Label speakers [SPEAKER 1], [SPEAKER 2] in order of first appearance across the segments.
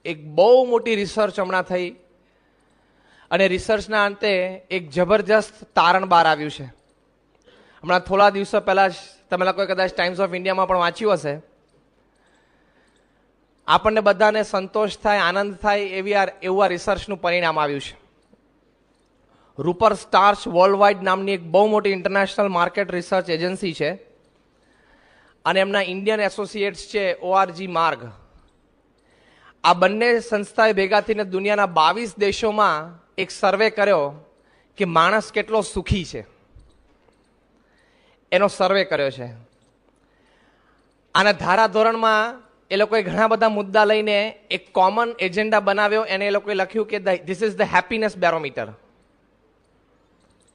[SPEAKER 1] એક બહુ મોટી રિસર્ચ હમણાં થઈ અને રિસર્ચના અંતે એક જબરજસ્ત તારણ બહાર આવ્યું છે. હમણાં થોડા દિવસો પહેલા જ તમે લોકોએ કદાચ ટાઈમ્સ ઓફ ઇન્ડિયામાં પણ વાંચ્યું હશે. આપણને બધાને સંતોષ થાય, આનંદ થાય એવું આ રિસર્ચનું પરિણામ આવ્યું છે. રૂપર સ્ટાર્ચ વર્લ્ડ વાઇડ નામની એક બહુ મોટી ઇન્ટરનેશનલ માર્કેટ રિસર્ચ એજન્સી છે અને એમના ઇન્ડિયન એસોસિએટ્સ છે ORG માર્ગ. આ બંને સંસ્થાએ ભેગા થઈને દુનિયાના 22 દેશોમાં એક સર્વે કર્યો કે માણસ કેટલો સુખી છે, એનો સર્વે કર્યો છે. આના ધારાધોરણમાં એ લોકોએ ઘણા બધા મુદ્દા લઈને એક કોમન એજન્ડા બનાવ્યો. એને એ લોકોએ લખ્યું કે this is the happiness barometer.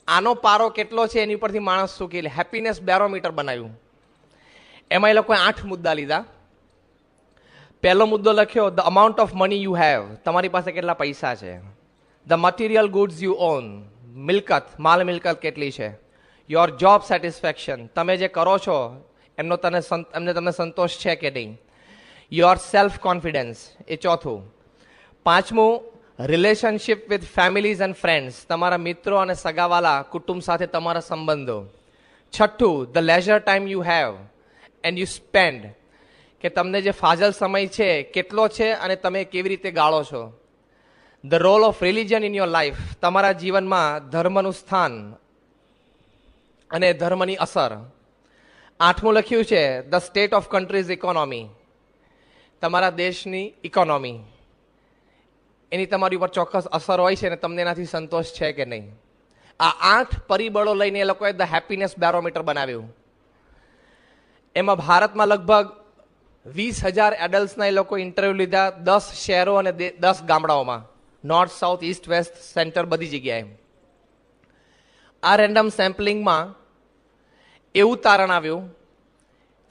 [SPEAKER 1] આનો પારો કેટલો છે એની પરથી માણસ સુખી, એટલે હેપીનેસ બેરોમીટર બનાવ્યું. એમાં એ લોકોએ 8 મુદ્દા લીધા. પહેલો મુદ્દો લખ્યો, the amount of money you have, તમારી પાસે કેટલા પૈસા છે. The material goods you on, મિલકત, માલ મિલકત કેટલી છે. યોર જોબ સેટિસ્ફેક્શન, તમે જે કરો છો એમને તમને સંતોષ છે કે નહીં. યોર સેલ્ફ કોન્ફિડન્સ, એ ચોથું. પાંચમું, relationship with families and friends, તમારા મિત્રો અને સગાવાલા કુટુંબ સાથે તમારા સંબંધો. છઠ્ઠું, the leisure time you have and you spend, કે તમને જે ફાજલ સમય છે કેટલો છે અને તમે કેવી રીતે ગાળો છો. The role of religion in your life, તમારા જીવનમાં ધર્મનું સ્થાન અને ધર્મની અસર. આઠમું લખ્યું છે the state of countries economy, તમારા દેશની ઇકોનોમી, એની તમારી ઉપર ચોક્કસ અસર હોય છે અને તમને એનાથી સંતોષ છે કે નહીં. આ 8 પરિબળો લઈને એ લોકોએ ધ હેપીનેસ બેરોમીટર બનાવ્યું. એમાં ભારતમાં લગભગ 20,000 એડલ્ટ્સના એ લોકો ઇન્ટરવ્યૂ લીધા 10 શહેરો અને 10 ગામડાઓમાં, north, south, east, west, centre, બધી જગ્યાએ. આ રેન્ડમ સેમ્પલિંગમાં એવું તારણ આવ્યું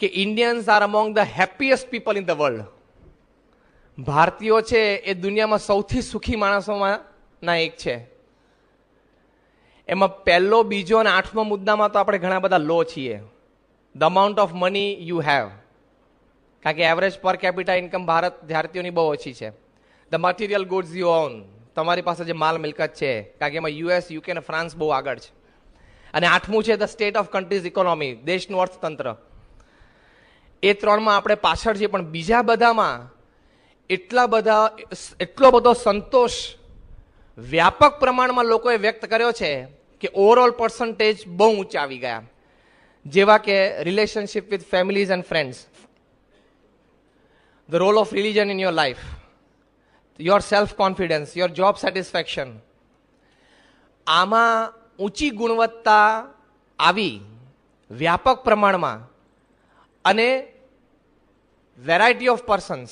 [SPEAKER 1] કે Indians are among the happiest people in the world. ભારતીયો છે એ દુનિયામાં સૌથી સુખી માણસોમાંના એક છે. એમાં પહેલો, બીજો અને 8મો મુદ્દામાં તો આપણે ઘણા બધા લો છીએ. The amount of money you have, કારણ કે એવરેજ પર કેપિટા ઇન્કમ ભારતીયોની બહુ ઓછી છે. The material goods you on, તમારી પાસે જે માલ મિલકત છે, કારણ કે એમાં US, UK અને ફ્રાન્સ બહુ આગળ છે. અને 8મું છે the state of countries economy, દેશનું અર્થતંત્ર. એ 3માં આપણે પાછળ છીએ, પણ બીજા બધામાં એટલો બધો સંતોષ વ્યાપક પ્રમાણમાં લોકોએ વ્યક્ત કર્યો છે કે ઓવરઓલ પર્સન્ટેજ બહુ ઊંચા આવી ગયા. જેવા કે relationship with families and friends, the role of religion in your life, your self confidence, your job satisfaction. આમાં ઊંચી ગુણવત્તા આવી વ્યાપક પ્રમાણમાં અને વેરાયટી ઓફ પર્સન્સ,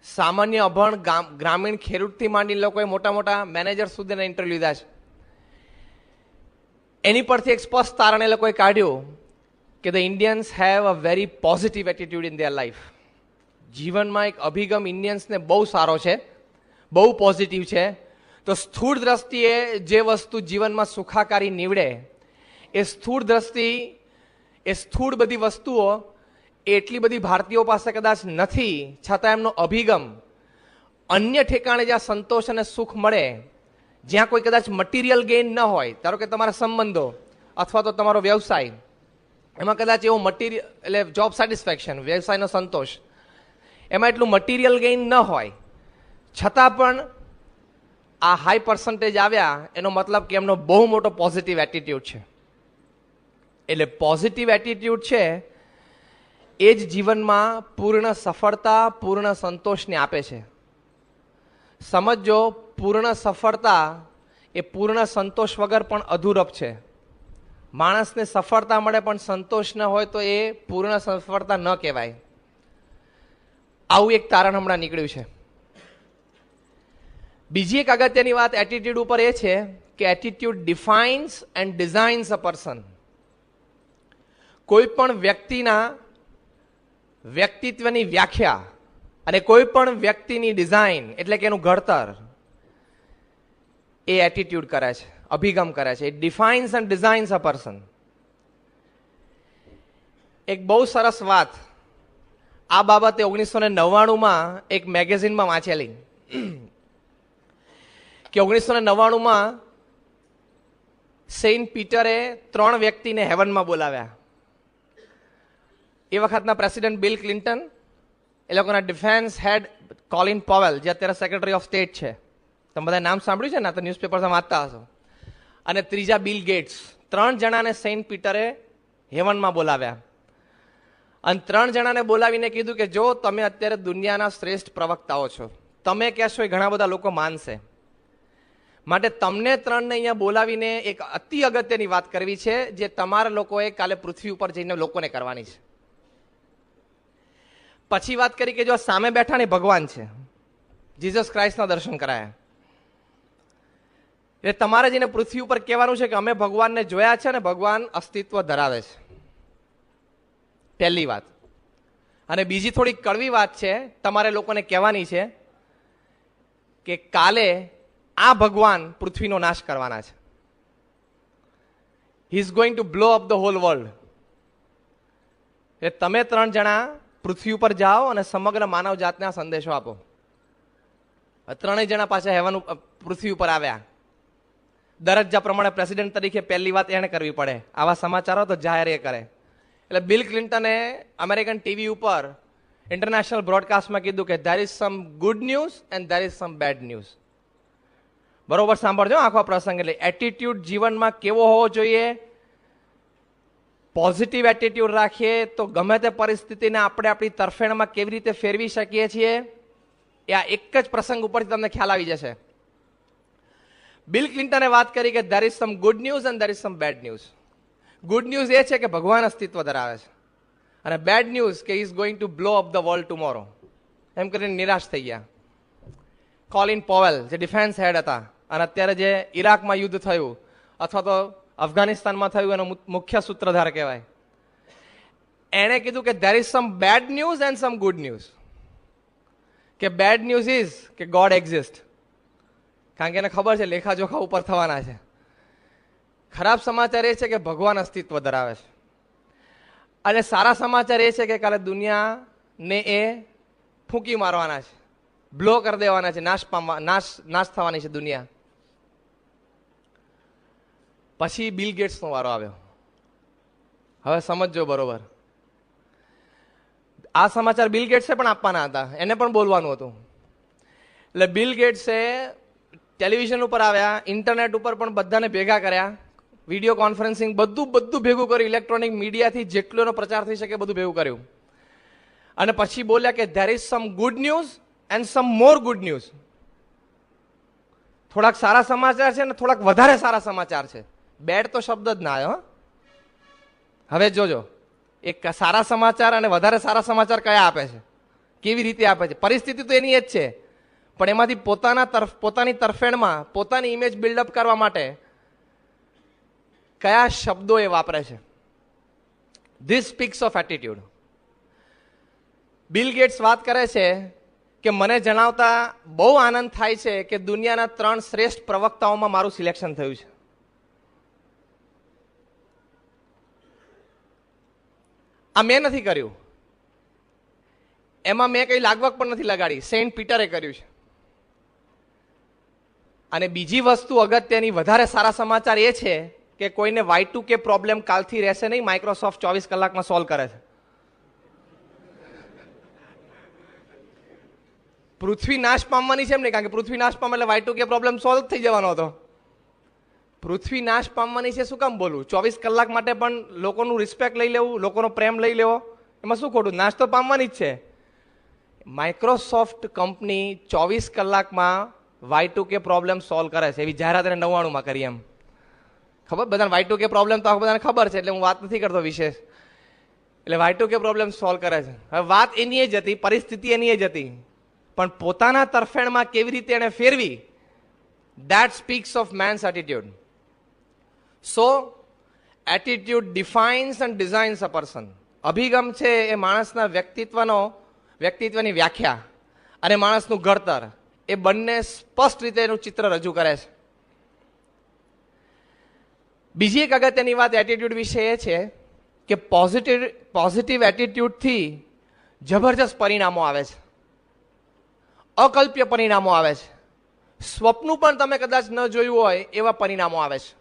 [SPEAKER 1] સામાન્ય અભણ, ગ્રામીણ ખેડૂતથી માંડી લોકોએ મોટા મોટા મેનેજર સુધીના ઇન્ટરવ્યુ લીધા છે. એની પરથી એક સ્પષ્ટ તારણ એ લોકોએ કાઢ્યું કે the Indians have a very positive attitude in their life. જીવનમાં એક અભિગમ ઇન્ડિયન્સને બહુ સારો છે, બહુ પોઝિટિવ છે. તો સ્થૂળ દ્રષ્ટિએ જે વસ્તુ જીવનમાં સુખાકારી નીવડે, એ સ્થૂળ દ્રષ્ટિ, એ સ્થૂળ બધી વસ્તુઓ એટલી બધી ભારતીયો પાસે કદાચ નથી, છતાં એમનો અભિગમ અન્ય ઠેકાણે જ્યાં સંતોષ અને સુખ મળે, જ્યાં કોઈ કદાચ મટીરિયલ ગેઇન ન હોય, ધારો કે તમારા સંબંધો અથવા તો તમારો વ્યવસાય, એમાં કદાચ એવો મટીરિયલ, એટલે જોબ સેટિસ્ફેક્શન, વ્યવસાયનો સંતોષ, એમાં એટલું મટીરિયલ ગેઇન ન હોય, છતાં પણ આ હાઈ પર્સન્ટેજ આવ્યા, એનો મતલબ કે એમનો બહુ મોટો પોઝિટિવ એટીટ્યુડ છે. એટલે પોઝિટિવ એટીટ્યુડ છે એ જ જીવનમાં પૂર્ણ સફળતા, પૂર્ણ સંતોષને આપે છે. સમજો, પૂર્ણ સફળતા એ પૂર્ણ સંતોષ વગર પણ અધૂરપ છે. માણસને સફળતા મળે પણ સંતોષ ન હોય તો એ પૂર્ણ સફળતા ન કહેવાય. આવું એક તારણ હમણાં નીકળ્યું છે. બીજી એક અગત્યની વાત એટીટ્યુડ ઉપર એ છે કે attitude defines and designs a person. કોઈ પણ વ્યક્તિના વ્યક્તિત્વની વ્યાખ્યા અને કોઈ પણ વ્યક્તિની ડિઝાઇન, એટલે કે એનું ઘડતર, એ એટીટ્યુડ કરે છે, અભિગમ કરે છે. It defines and designs a person. એક બહુ સરસ વાત આ બાબતે 1999માં એક મેગેઝિનમાં વાંચેલી. કે 1999માં સેન્ટ પીટરે 3 વ્યક્તિને હેવનમાં બોલાવ્યા. એ વખતના પ્રેસિડેન્ટ બિલ ક્લિન્ટન, એ લોકોના ડિફેન્સ હેડ કોલિન પોવેલ, જે અત્યારે સેક્રેટરી ઓફ સ્ટેટ છે, તમે બધા નામ સાંભળ્યું છે ને, તો ન્યૂઝપેપરમાં વાંચતા હશો, અને ત્રીજા બિલ ગેટ્સ. 3 જણાને સેન્ટ પીટરે હેવનમાં બોલાવ્યા અને 3 જણાને બોલાવીને કીધું કે જો તમે અત્યારે દુનિયાના શ્રેષ્ઠ પ્રવક્તાઓ છો, તમે કહેશો એ ઘણા બધા લોકો માનશે, માટે તમને 3ને અહીંયા બોલાવીને એક અતિ અગત્યની વાત કરવી છે, જે તમારા લોકોએ કાલે પૃથ્વી ઉપર જઈને લોકોને કરવાની છે. પછી વાત કરી કે જો સામે બેઠા ને ભગવાન છે, જીસસ ક્રાઇસ્ટના દર્શન કરાયા, એટલે તમારે જઈને પૃથ્વી ઉપર કહેવાનું છે કે અમે ભગવાનને જોયા છે ને ભગવાન અસ્તિત્વ ધરાવે છે. પહેલી વાત. અને બીજી થોડી કડવી વાત છે, તમારે લોકોને કહેવાની છે કે કાલે આ ભગવાન પૃથ્વીનો નાશ કરવાના છે. He is going to blow up the hall world. એટલે તમે 3 જણા પૃથ્વી ઉપર જાઓ અને સમગ્ર માનવ જાતને આ સંદેશો આપો. 3 જણા પાછા હેવન પૃથ્વી ઉપર આવ્યા. દરજ્જા પ્રમાણે પ્રેસિડેન્ટ તરીકે પહેલી વાત એને કરવી પડે, આવા સમાચારો તો જાહેર એ કરે. એટલે બિલ ક્લિન્ટને અમેરિકન ટીવી ઉપર ઇન્ટરનેશનલ બ્રોડકાસ્ટમાં કીધું કે there is some good news and there is some bad news. બરોબર સાંભળજો આખો પ્રસંગ. એટલે એટીટ્યુડ જીવનમાં કેવો હોવો જોઈએ? પોઝિટિવ એટીટ્યુડ રાખીએ તો ગમે તે પરિસ્થિતિને આપણે આપણી તરફેણમાં કેવી રીતે ફેરવી શકીએ છીએ, એ આ એક જ પ્રસંગ ઉપરથી તમને ખ્યાલ આવી જશે. બિલ ક્લિન્ટને વાત કરી કે there is some good news and there is some bad news. Good news એ છે કે ભગવાન અસ્તિત્વ ધરાવે છે, અને બેડ ન્યૂઝ કે is going to blow up the world tomorrow. એમ કરીને નિરાશ થઈ ગયા. કોલિન પોવેલ જે ડિફેન્સ હેડ હતા અને અત્યારે જે ઈરાકમાં યુદ્ધ થયું અથવા તો અફઘાનિસ્તાનમાં થયું એનો મુખ્ય સૂત્રધાર કહેવાય, એણે કીધું કે there is some bad news and sum good news. કે બેડ ન્યૂઝ ઇઝ કે ગોડ એક્ઝિસ્ટ, કારણ કે એને ખબર છે લેખાજોખા ઉપર થવાના છે. ખરાબ સમાચાર એ છે કે ભગવાન અસ્તિત્વ ધરાવે છે, અને સારા સમાચાર એ છે કે કાલે દુનિયાને એ ફૂંકી મારવાના છે, બ્લો કરી દેવાના છે, નાશ થવાની છે દુનિયા. પછી બિલ ગેટ્સનો વારો આવ્યો. હવે સમજજો બરોબર, આ સમાચાર બિલ ગેટ્સે પણ આપવાના હતા, એને પણ બોલવાનું હતું. એટલે બિલ ગેટ્સે ટેલિવિઝન ઉપર આવ્યા, ઇન્ટરનેટ ઉપર પણ બધાને ભેગા કર્યા, વિડીયો કોન્ફરન્સિંગ બધું ભેગું કર્યું, ઇલેક્ટ્રોનિક મીડિયાથી જેટલો એનો પ્રચાર થઈ શકે બધું ભેગું કર્યું, અને પછી બોલ્યા કે there is some good news and sum more good news. થોડાક સારા સમાચાર છે ને થોડાક વધારે સારા સમાચાર છે. બેડ તો શબ્દ જ ના આવ્યો. હવે જોજો, એક સારા સમાચાર અને વધારે સારા સમાચાર કયા આપે છે, કેવી રીતે આપે છે. પરિસ્થિતિ તો એની જ છે, પણ એમાંથી પોતાની તરફેણમાં પોતાની ઇમેજ બિલ્ડઅપ કરવા માટે કયા શબ્દો એ વાપરે છે. This speaks of attitude. Bill Gates વાત કરે છે કે મને જણાવતા બહુ આનંદ થાય છે કે દુનિયાના 3 શ્રેષ્ઠ પ્રવક્તાઓમાં મારું સિલેક્શન થયું છે. આ મેં નથી કર્યું, એમાં મેં કઈ લાગવગ પણ નથી લગાડી, સેન્ટ પીટરે કર્યું છે. અને બીજી વસ્તુ અગત્યની વધારે સારા સમાચાર એ છે કે કોઈને Y2K પ્રોબ્લેમ કાલથી રહેશે નહીં, માઇક્રોસોફ્ટ 24 કલાકમાં સોલ્વ કરે છે. પૃથ્વી નાશ પામવાની છે એમ નહીં, કારણ કે પૃથ્વી નાશ પામે એટલે Y2K પ્રોબ્લેમ સોલ્વ થઈ જવાનો હતો. પૃથ્વી નાશ પામવાની છે, શું કામ બોલું? 24 કલાક માટે પણ લોકોનું રિસ્પેક્ટ લઈ લેવું, લોકોનો પ્રેમ લઈ લેવો, એમાં શું ખોટું? નાશ તો પામવાની જ છે. માઇક્રોસોફ્ટ કંપની 24 કલાકમાં Y2K પ્રોબ્લેમ સોલ્વ કરે છે, એવી જાહેરાત એને 99માં કરી. એમ ખબર બધાને Y2K પ્રોબ્લેમ તો બધાને ખબર છે, એટલે હું વાત નથી કરતો વિશેષ. એટલે Y2K પ્રોબ્લેમ સોલ્વ કરે છે. હવે વાત એની જ હતી, પરિસ્થિતિ એની જ હતી, પણ પોતાના તરફેણમાં કેવી રીતે એને ફેરવી, that speaks of man's attitude. So attitude defines and designs a person. અભિગમ છે એ માણસના વ્યક્તિત્વની વ્યાખ્યા અને માણસનું ઘડતર, એ બંને સ્પષ્ટ રીતે એનું ચિત્ર રજૂ કરે છે. બીજી એક અગત્યની વાત એટીટ્યુડ વિશે એ છે કે પોઝિટિવ એટીટ્યુડથી જબરજસ્ત પરિણામો આવે છે. અકલ્પ્ય પરિણામો આવે છે. સ્વપ્ન પણ તમે કદાચ ન જોયું હોય એવા પરિણામો આવે છે.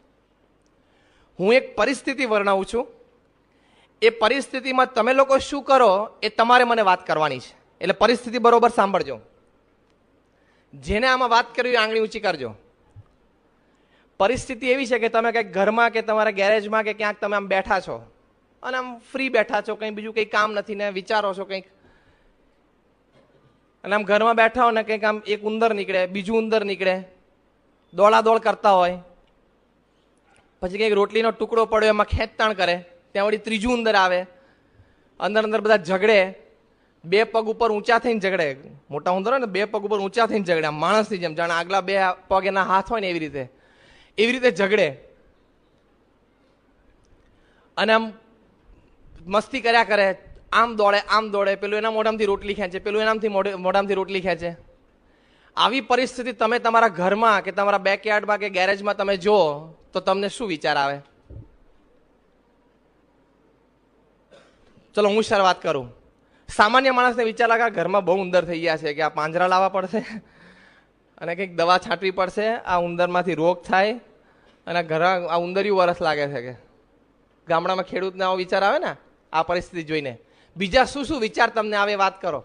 [SPEAKER 1] હું એક પરિસ્થિતિ વર્ણવું છું. એ પરિસ્થિતિમાં તમે લોકો શું કરો એ તમારે મને વાત કરવાની છે. એટલે પરિસ્થિતિ બરોબર સાંભળજો. જેને આમાં વાત કરવી આંગળી ઊંચી કરજો. પરિસ્થિતિ એવી છે કે તમે કંઈક ઘરમાં કે તમારા ગેરેજમાં કે ક્યાંક તમે આમ બેઠા છો અને આમ ફ્રી બેઠા છો, કંઈ બીજું કંઈ કામ નથી ને વિચારો છો કંઈક, અને આમ ઘરમાં બેઠા હો ને કંઈક આમ એક ઉંદર નીકળે, બીજું ઉંદર નીકળે, દોડાદોડ કરતા હોય, પછી કંઈક રોટલીનો ટુકડો પડ્યો એમાં ખેંચતાણ કરે, ત્યાં વળી ત્રીજું ઉંદર આવે, અંદર અંદર બધા ઝઘડે, બે પગ ઉપર ઊંચા થઈને ઝઘડે. મોટા ઉંદર હોય ને બે પગ ઉપર ઊંચા થઈને ઝઘડે, માણસની જેમ, જાણે આગલા બે પગ એના હાથ હોય ને એવી રીતે ઝઘડે અને આમ મસ્તી કર્યા કરે, આમ દોડે, પેલું એના મોઢામાંથી રોટલી ખેંચે, પેલું એનામાંથી મોઢામાંથી રોટલી ખેંચે. આવી પરિસ્થિતિ તમે તમારા ઘરમાં કે તમારા બેકયાર્ડમાં કે ગેરેજમાં તમે જો તો તમને શું વિચાર આવે? ચલો હું શરૂઆત કરું. સામાન્ય માણસને વિચાર લાગે ઘરમાં બહુ ઉંદર થઈ ગયા છે, કે આ પાંજરા લાવવા પડશે અને કંઈક દવા છાંટવી પડશે, આ ઉંદરમાંથી રોગ થાય અને ઘર આ ઉંદરિયું વરસ લાગે છે. કે ગામડામાં ખેડૂતને આવો વિચાર આવે ને આ પરિસ્થિતિ જોઈને. બીજા શું શું વિચાર તમને આવે વાત કરો.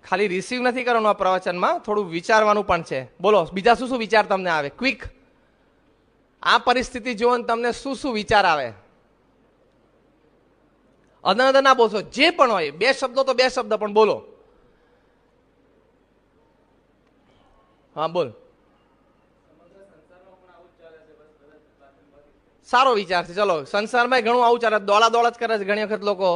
[SPEAKER 1] ખાલી રિસીવ નથી કરવાનું આ પ્રવચનમાં, થોડું વિચારવાનું પણ છે. બોલો બીજા શું શું વિચાર તમને આવે? ક્વિક. આ પરિસ્થિતિ જોઈને તમને શું શું વિચાર આવે? અદન ના બોલશો, જે પણ હોય, બે શબ્દો તો બે શબ્દ પણ બોલો. હા બોલ. સારો વિચાર છે. ચલો, સંસારમાં ઘણું આવું ચાલે, દોડા જ કરે છે ઘણી વખત લોકો,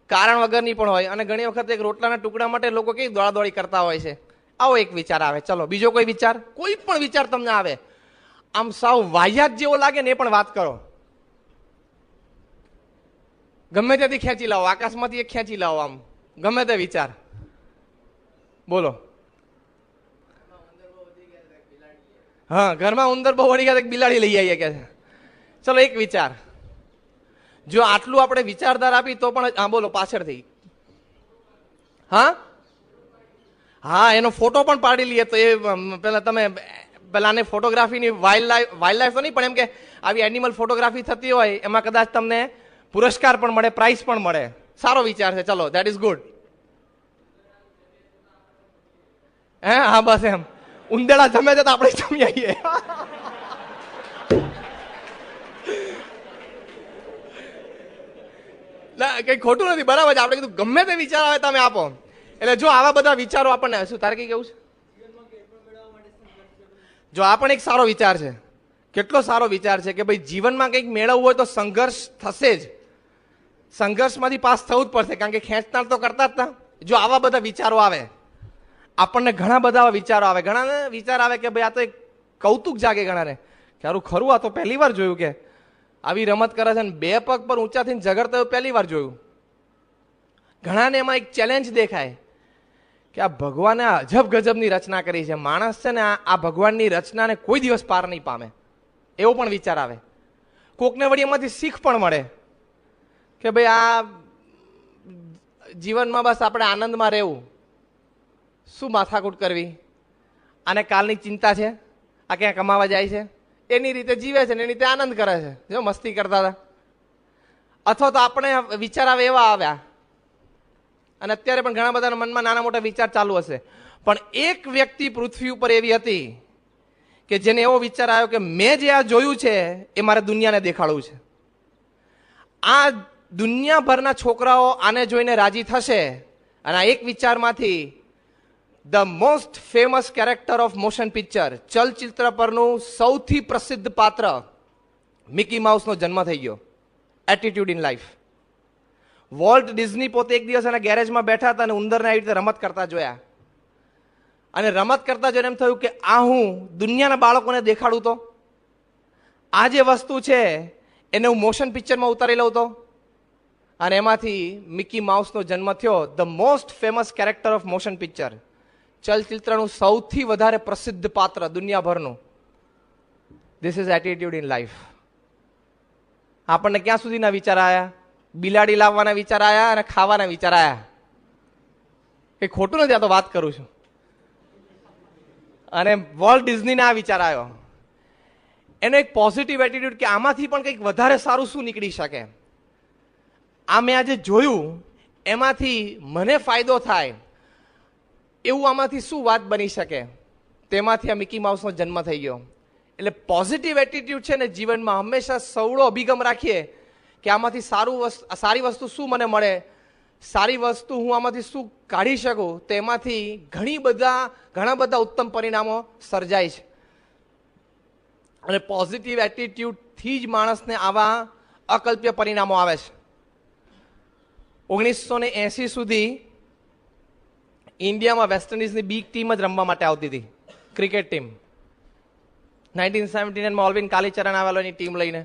[SPEAKER 1] કારણ વગરની પણ હોય, અને ઘણી વખત એક રોટલાના ટુકડા માટે લોકો કેવી દોડાદોડી કરતા હોય છે. આવો એક વિચાર આવે. ચલો બીજો કોઈ વિચાર, કોઈ પણ વિચાર તમને આવે, આમ સાવ વાહિયાત જેવો લાગે ને એ પણ વાત કરો. ગમે ત્યાંથી ખેંચી લાવો, આકાશમાંથી એક ખેંચી લાવો, આમ ગમે તે વિચાર બોલો. હા, ઘરમાં ઉંદર બહુ વળી ગયા, બિલાડી લઈ આવીએ કે છે. ચલો એક વિચાર. જો આટલું આપણે વિચારધાર આપી તો પણ, હા બોલો પાછળથી. હા, એનો ફોટો પણ પાડી લઈએ તો એ પેલા તમે પેલા ફોટોગ્રાફીની વાઇલ્ડ લાઈફ તો નહીં, પણ એમ કે આવી એનિમલ ફોટોગ્રાફી થતી હોય એમાં કદાચ તમને પુરસ્કાર પણ મળે, પ્રાઇઝ પણ મળે. સારો વિચાર છે. ચલો, ધેટ ઇઝ ગુડ. હા બસ એમ ઉંદેડા જમે છે તો આપણે જમી આવીએ. ના કઈ ખોટું નથી, બરાબર છે. આપણે કીધું ગમે તે વિચાર આવે તમે આપો. એટલે જો આવા બધા વિચારો આપણને, શું તારે કઈ કેવું છે? જો આ પણ એક સારો વિચાર છે. કેટલો સારો વિચાર છે કે ભાઈ જીવનમાં કંઈક મેળવવું હોય તો સંઘર્ષ થશે જ. સંઘર્ષમાંથી પાસ થવું જ પડશે, કારણ કે ખેંચતાણ તો કરતા જ હતા. જો આવા બધા વિચારો આવે આપણને, ઘણા બધા વિચારો આવે, ઘણા વિચાર આવે કે ભાઈ આ તો એક કૌતુક જાગે ઘણાને, કે સારું ખરું આ તો પહેલી વાર જોયું કે આવી રમત કરે છે ને બે પગ પર ઊંચા થઈને ઝઘડતા પહેલી વાર જોયું. ઘણાને એમાં એક ચેલેન્જ દેખાય કે આ ભગવાને અજબ ગજબની રચના કરી છે, માણસ છે ને આ ભગવાનની રચનાને કોઈ દિવસ પાર નહીં પામે, એવો પણ વિચાર આવે. કોકને વળી એમાંથી શીખ પણ મળે કે ભાઈ આ જીવનમાં બસ આપણે આનંદમાં રહેવું, શું માથાકૂટ કરવી, આને કાલની ચિંતા છે, આ ક્યાં કમાવા જાય છે, એની રીતે જીવે છે ને એની રીતે આનંદ કરે છે, જો મસ્તી કરતા હતા. અથવા તો આપણે વિચાર આવે એવા આવ્યા, અને અત્યારે પણ ઘણા બધાના મનમાં નાના મોટા વિચાર ચાલુ હશે, પણ એક વ્યક્તિ પૃથ્વી ઉપર એવી હતી કે જેને એવો વિચાર આવ્યો કે મેં જે આ જોયું છે એ મારે દુનિયાને દેખાડવું છે. આ દુનિયાભરના છોકરાઓ આને જોઈને રાજી થશે, અને આ એક વિચારમાંથી the most famous character of motion picture, ચલચિત્ર પરનું સૌથી પ્રસિદ્ધ પાત્ર મિકી માઉસનો જન્મ થઈ ગયો. Attitude in life. Walt Disney પોતે એક દિવસ એના ગેરેજમાં બેઠા હતા અને ઉંદરને આવી રીતે રમત કરતા જોયા, અને રમત કરતા જોઈને એમ થયું કે આ હું દુનિયાના બાળકોને દેખાડું તો આ જે વસ્તુ છે એને હું મોશન પિક્ચરમાં ઉતારી લઉં તો, અને એમાંથી મિકી માઉસનો જન્મ થયો. The most famous character of motion picture, ચલચિત્રનું સૌથી વધારે પ્રસિદ્ધ પાત્ર દુનિયાભરનું. This is attitude in life. આપણને ક્યાં સુધીના વિચાર આવ્યા? બિલાડી લાવવાના વિચાર આવ્યા અને ખાવાના વિચાર આવ્યા. એ ખોટું નથી, આ તો વાત કરું છું. અને વોલ્ટ ડિઝનીને આ વિચાર આવ્યો, એનો એક પોઝિટિવ એટીટ્યુડ કે આમાંથી પણ કંઈક વધારે સારું શું નીકળી શકે. આ મેં આજે જોયું એમાંથી મને ફાયદો થાય એવું આમાંથી શું વાત બની શકે, તેમાંથી આ મિકી માઉસનો જન્મ થઈ ગયો. એટલે પોઝિટિવ એટીટ્યુડ છે ને જીવનમાં હંમેશા સવળો અભિગમ રાખીએ કે આમાંથી સારી વસ્તુ શું મને મળે, સારી વસ્તુ હું આમાંથી શું કાઢી શકું, તેમાંથી ઘણા બધા ઉત્તમ પરિણામો સર્જાય છે. અને પોઝિટિવ એટીટ્યુડથી જ માણસને આવા અકલ્પ્ય પરિણામો આવે છે. 1980 સુધી ઇન્ડિયામાં વેસ્ટ ઇન્ડિઝની બિગ ટીમ જ રમવા માટે આવતી હતી, ક્રિકેટ ટીમ. 1979માં ઓલ્વિન કાલીચરણ આવેલો એની ટીમ લઈને.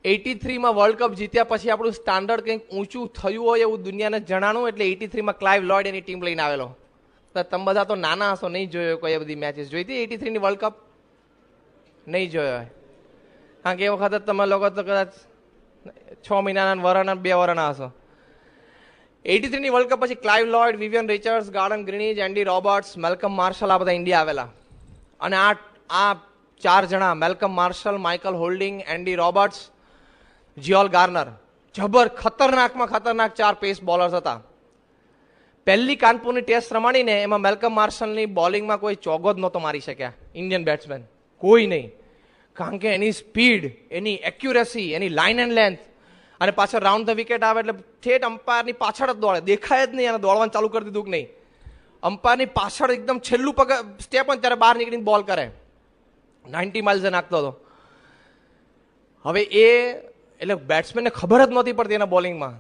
[SPEAKER 1] 83માં વર્લ્ડ કપ જીત્યા પછી આપણું સ્ટાન્ડર્ડ કંઈક ઊંચું થયું હોય એવું દુનિયાને જણાણું, એટલે 83માં ક્લાઇવ લોયડ એની ટીમ લઈને આવેલો. તમે બધા તો નાના હશો, નહીં જોયો કોઈ બધી મેચીસ. જોઈ હતી 83ની વર્લ્ડ કપ? નહીં જોયો હોય, કારણ કે એ વખતે તમે લોકો તો કદાચ 6 મહિનાના વરના 2 વરના હશો. 83ની વર્લ્ડ કપ પછી Clive Lloyd, Vivian Richards, Gordon Greenidge, Andy Roberts, Malcolm Marshall, આ બધા ઇન્ડિયા આવેલા. અને આ 4 જણા, Malcolm Marshall, Michael Holding, Andy Roberts, Joel Garner, ખતરનાકમાં ખતરનાક 4 પેસ બોલર્સ હતા. પહેલી કાનપુરની ટેસ્ટ રમાડીને એમાં મેલ્કમ માર્શલની બોલિંગમાં કોઈ ચોગો જ નહોતો મારી શક્યા ઇન્ડિયન બેટ્સમેન, કોઈ નહીં. કારણ કે એની સ્પીડ, એની એક્યુરેસી, એની લાઇન એન્ડ લેન્થ, અને પાછળ રાઉન્ડ ધ વિકેટ આવે એટલે ઠેઠ અમ્પાયરની પાછળ જ દોડે, દેખાય જ નહીં. અને દોડવાનું ચાલુ કરી દીધું કે નહીં, અમ્પાયરની પાછળ એકદમ છેલ્લું સ્ટેપ હોય ત્યારે બહાર નીકળીને બોલ કરે. 90 માઇલ્સે નાખતો હતો. હવે એટલે બેટ્સમેનને ખબર જ નહોતી પડતી એના બોલિંગમાં.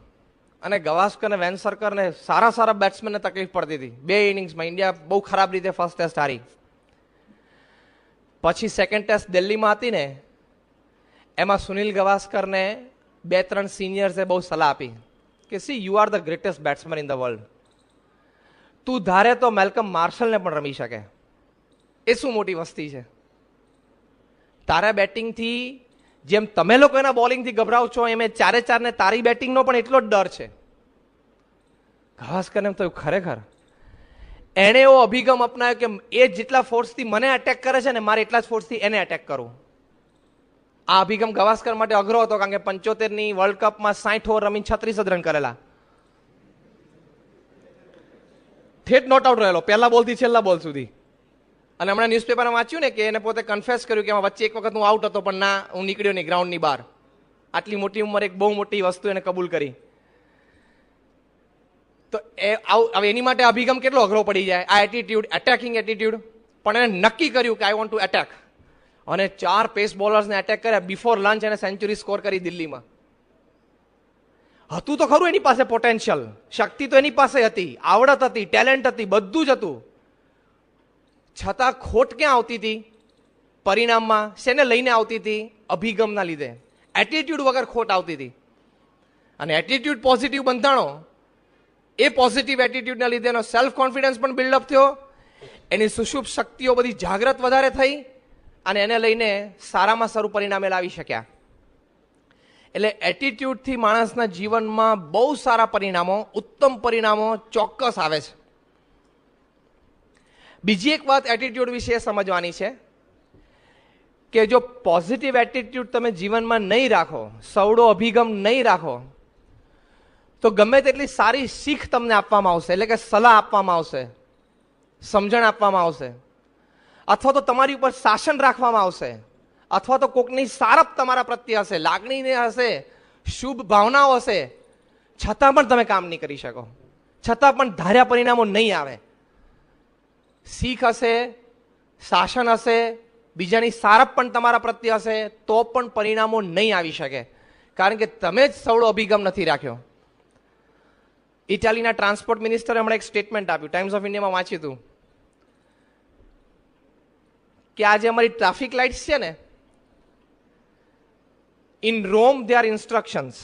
[SPEAKER 1] અને ગવાસ્કર અને વેન્સરકરને સારા બેટ્સમેનને તકલીફ પડતી હતી. 2 ઇનિંગ્સમાં ઇન્ડિયા બહુ ખરાબ રીતે ફર્સ્ટ ટેસ્ટ હારી. પછી સેકન્ડ ટેસ્ટ દિલ્હીમાં હતી ને, એમાં સુનિલ ગવાસ્કરને 2-3 સિનિયર્સે બહુ સલાહ આપી કે C you are the greatest batsman in the world, તું ધારે તો મેલ્કમ માર્શલને પણ રમી શકે. એ શું મોટી વસ્તી છે? તારા બેટિંગથી, જેમ તમે લોકો એના બોલિંગથી ગભરાવ છો, એમ 4 ને તારી બેટિંગનો પણ એટલો જ ડર છે. ગવાસ્કરને એમ થયું ખરેખર એણે એવો અભિગમ અપનાવ્યો કે એ જેટલા ફોર્સથી મને એટેક કરે છે ને, મારે એટલા જ ફોર્સથી એને એટેક કરવું. આ અભિગમ ગવાસ્કર માટે અઘરો હતો, કારણ કે 75ની વર્લ્ડ કપમાં 60 ઓવર રમીને 36 રન કરેલા, ઠેઠ નોટ આઉટ રહેલો પહેલા બોલથી છેલ્લા બોલ સુધી. અને હમણાં ન્યૂઝપેપરમાં વાંચ્યું ને કે એને પોતે કન્ફેસ કર્યું કે વચ્ચે એક વખત હું આઉટ હતો, પણ ના, હું નીકળ્યો નહીં ગ્રાઉન્ડની બહાર. આટલી મોટી ઉંમર એક બહુ મોટી વસ્તુ એને કબૂલ કરી. તો હવે એની માટે અભિગમ કેટલો અઘરો પડી જાય, આ એટીટ્યુડ, એટેકિંગ એટીટ્યુડ. પણ એને નક્કી કર્યું કે આઈ વોન્ટ ટુ એટેક, અને 4 પેસ બોલર્સને એટેક કર્યા. બિફોર લંચ એને સેન્ચુરી સ્કોર કરી દિલ્હીમાં. હતું તો ખરું એની પાસે પોટેન્શિયલ, શક્તિ તો એની પાસે હતી, આવડત હતી, ટેલેન્ટ હતી, બધું જ હતું. છતાં ખોટ ક્યાં આવતી હતી પરિણામમાં? શેને લઈને આવતી હતી? અભિગમના લીધે. એટીટ્યુડ વગર ખોટ આવતી હતી. અને એટીટ્યુડ પોઝિટિવ બંધાણો, એ પોઝિટિવ એટીટ્યુડના લીધે એનો સેલ્ફ કોન્ફિડન્સ પણ બિલ્ડઅપ થયો, એની સુષુપ્ત શક્તિઓ બધી જાગ્રત વધારે થઈ, અને એને લઈને સારામાં સારું પરિણામે લાવી શક્યા. એટલે એટીટ્યુડથી માણસના જીવનમાં બહુ સારા પરિણામો, ઉત્તમ પરિણામો ચોક્કસ આવે છે. બીજી એક વાત એટીટ્યુડ વિશે સમજવાની છે કે જો પોઝિટિવ એટીટ્યુડ તમે જીવનમાં નહીં રાખો, સવડો અભિગમ નહીં રાખો, તો ગમે તેટલી સારી શીખ તમને આપવામાં આવશે, એટલે કે સલાહ આપવામાં આવશે, સમજણ આપવામાં આવશે, અથવા તો તમારી ઉપર શાસન રાખવામાં આવશે, અથવા તો કોકની સારપ તમારા પ્રત્યે હશે, લાગણી હશે, શુભ ભાવનાઓ હશે, છતાં પણ તમે કામ નહીં કરી શકો, છતાં પણ ધાર્યા પરિણામો નહીં આવે. શીખ હશે, શાસન હશે, બીજાની સારપ પણ તમારા પ્રત્યે હશે, તો પણ પરિણામો નહીં આવી શકે, કારણ કે તમે જ સવળો અભિગમ નથી રાખ્યો. ઇટાલીના ટ્રાન્સપોર્ટ મિનિસ્ટરે હમણાં એક સ્ટેટમેન્ટ આપ્યું, ટાઈમ્સ ઓફ ઇન્ડિયામાં વાંચ્યું હતું, કે આજે અમારી ટ્રાફિક લાઇટ્સ છે ને, in Rome they are instructions.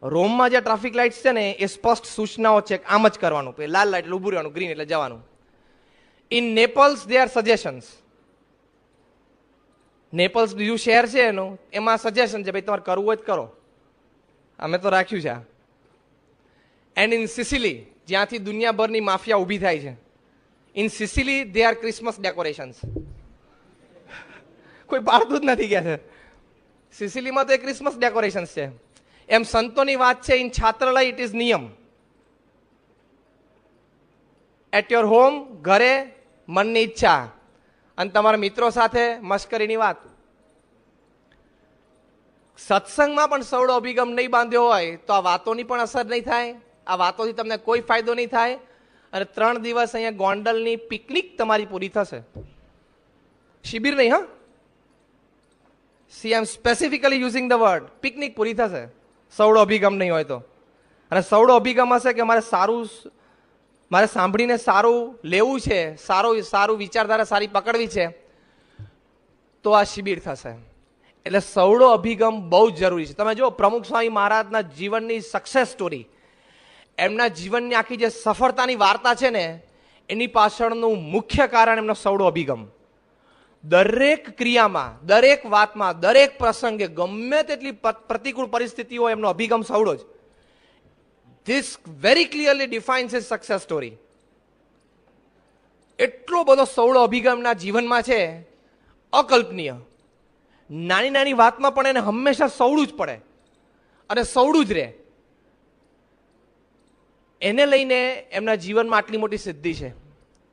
[SPEAKER 1] રોમમાં જે ટ્રાફિક લાઇટ્સ છે ને એ સ્પષ્ટ સૂચનાઓ છે, આમ જ કરવાનું, લાલ લાઇટ એટલે ઉભું રહેવાનું, ગ્રીન એટલે જવાનું. In Naples they are suggestions. નેપલ્સ બીજું શહેર છે એનું, એમાં સજેશન છે, ભાઈ તમારે કરવું હોય તો કરો, અમે તો રાખ્યું છે. એન્ડ ઇન સિસિલી, જ્યાંથી દુનિયાભરની માફિયા ઊભી થાય છે. In Sicily they are Christmas decorations. કોઈ પાડતું જ નથી કે છે. સિસિલીમાં તો એ ક્રિસમસ ડેકોરેશન્સ છે. એમ સંતોની વાત છે. ઇન છાત્રાલય ઇટ ઇઝ નિયમ. એટ યોર હોમ, ઘરે મનની ઈચ્છા, અને તમારા મિત્રો સાથે મશ્કરીની વાત. સત્સંગમાં પણ સવડો અભિગમ નહીં બાંધ્યો હોય તો આ વાતોની પણ અસર નહીં થાય, આ વાતોથી તમને કોઈ ફાયદો નહીં થાય, અને 3 દિવસ અહીંયા ગોંડલની પિકનિક તમારી પૂરી થશે. શિબિર નહીં, હા, see I'm specifically using the word, picnic પૂરી થશે સવડો અભિગમ નહીં હોય તો. અને સવડો અભિગમ હશે કે મારે સાંભળીને સારું લેવું છે, સારું વિચારધારા સારી પકડવી છે, તો આ શિબિર થશે. એટલે સવડો અભિગમ બહુ જ જરૂરી છે. તમે જો પ્રમુખ સ્વામી મહારાજના જીવનની સક્સેસ સ્ટોરી, એમના જીવનની આખી જે સફળતાની વાર્તા છે ને, એની પાછળનું મુખ્ય કારણ એમનો સવડો અભિગમ. દરેક ક્રિયામાં, દરેક વાતમાં, દરેક પ્રસંગે, ગમે તેટલી પ્રતિકૂળ પરિસ્થિતિ હોય, એમનો અભિગમ સવડો જ. This very clearly defines his success story. એટલો બધો સવડો અભિગમ એમના જીવનમાં છે, અકલ્પનીય. નાની નાની વાતમાં પણ એને હંમેશા સવડું જ પડે અને સવડું જ રહે. એને લઈને એમના જીવનમાં આટલી મોટી સિદ્ધિ છે.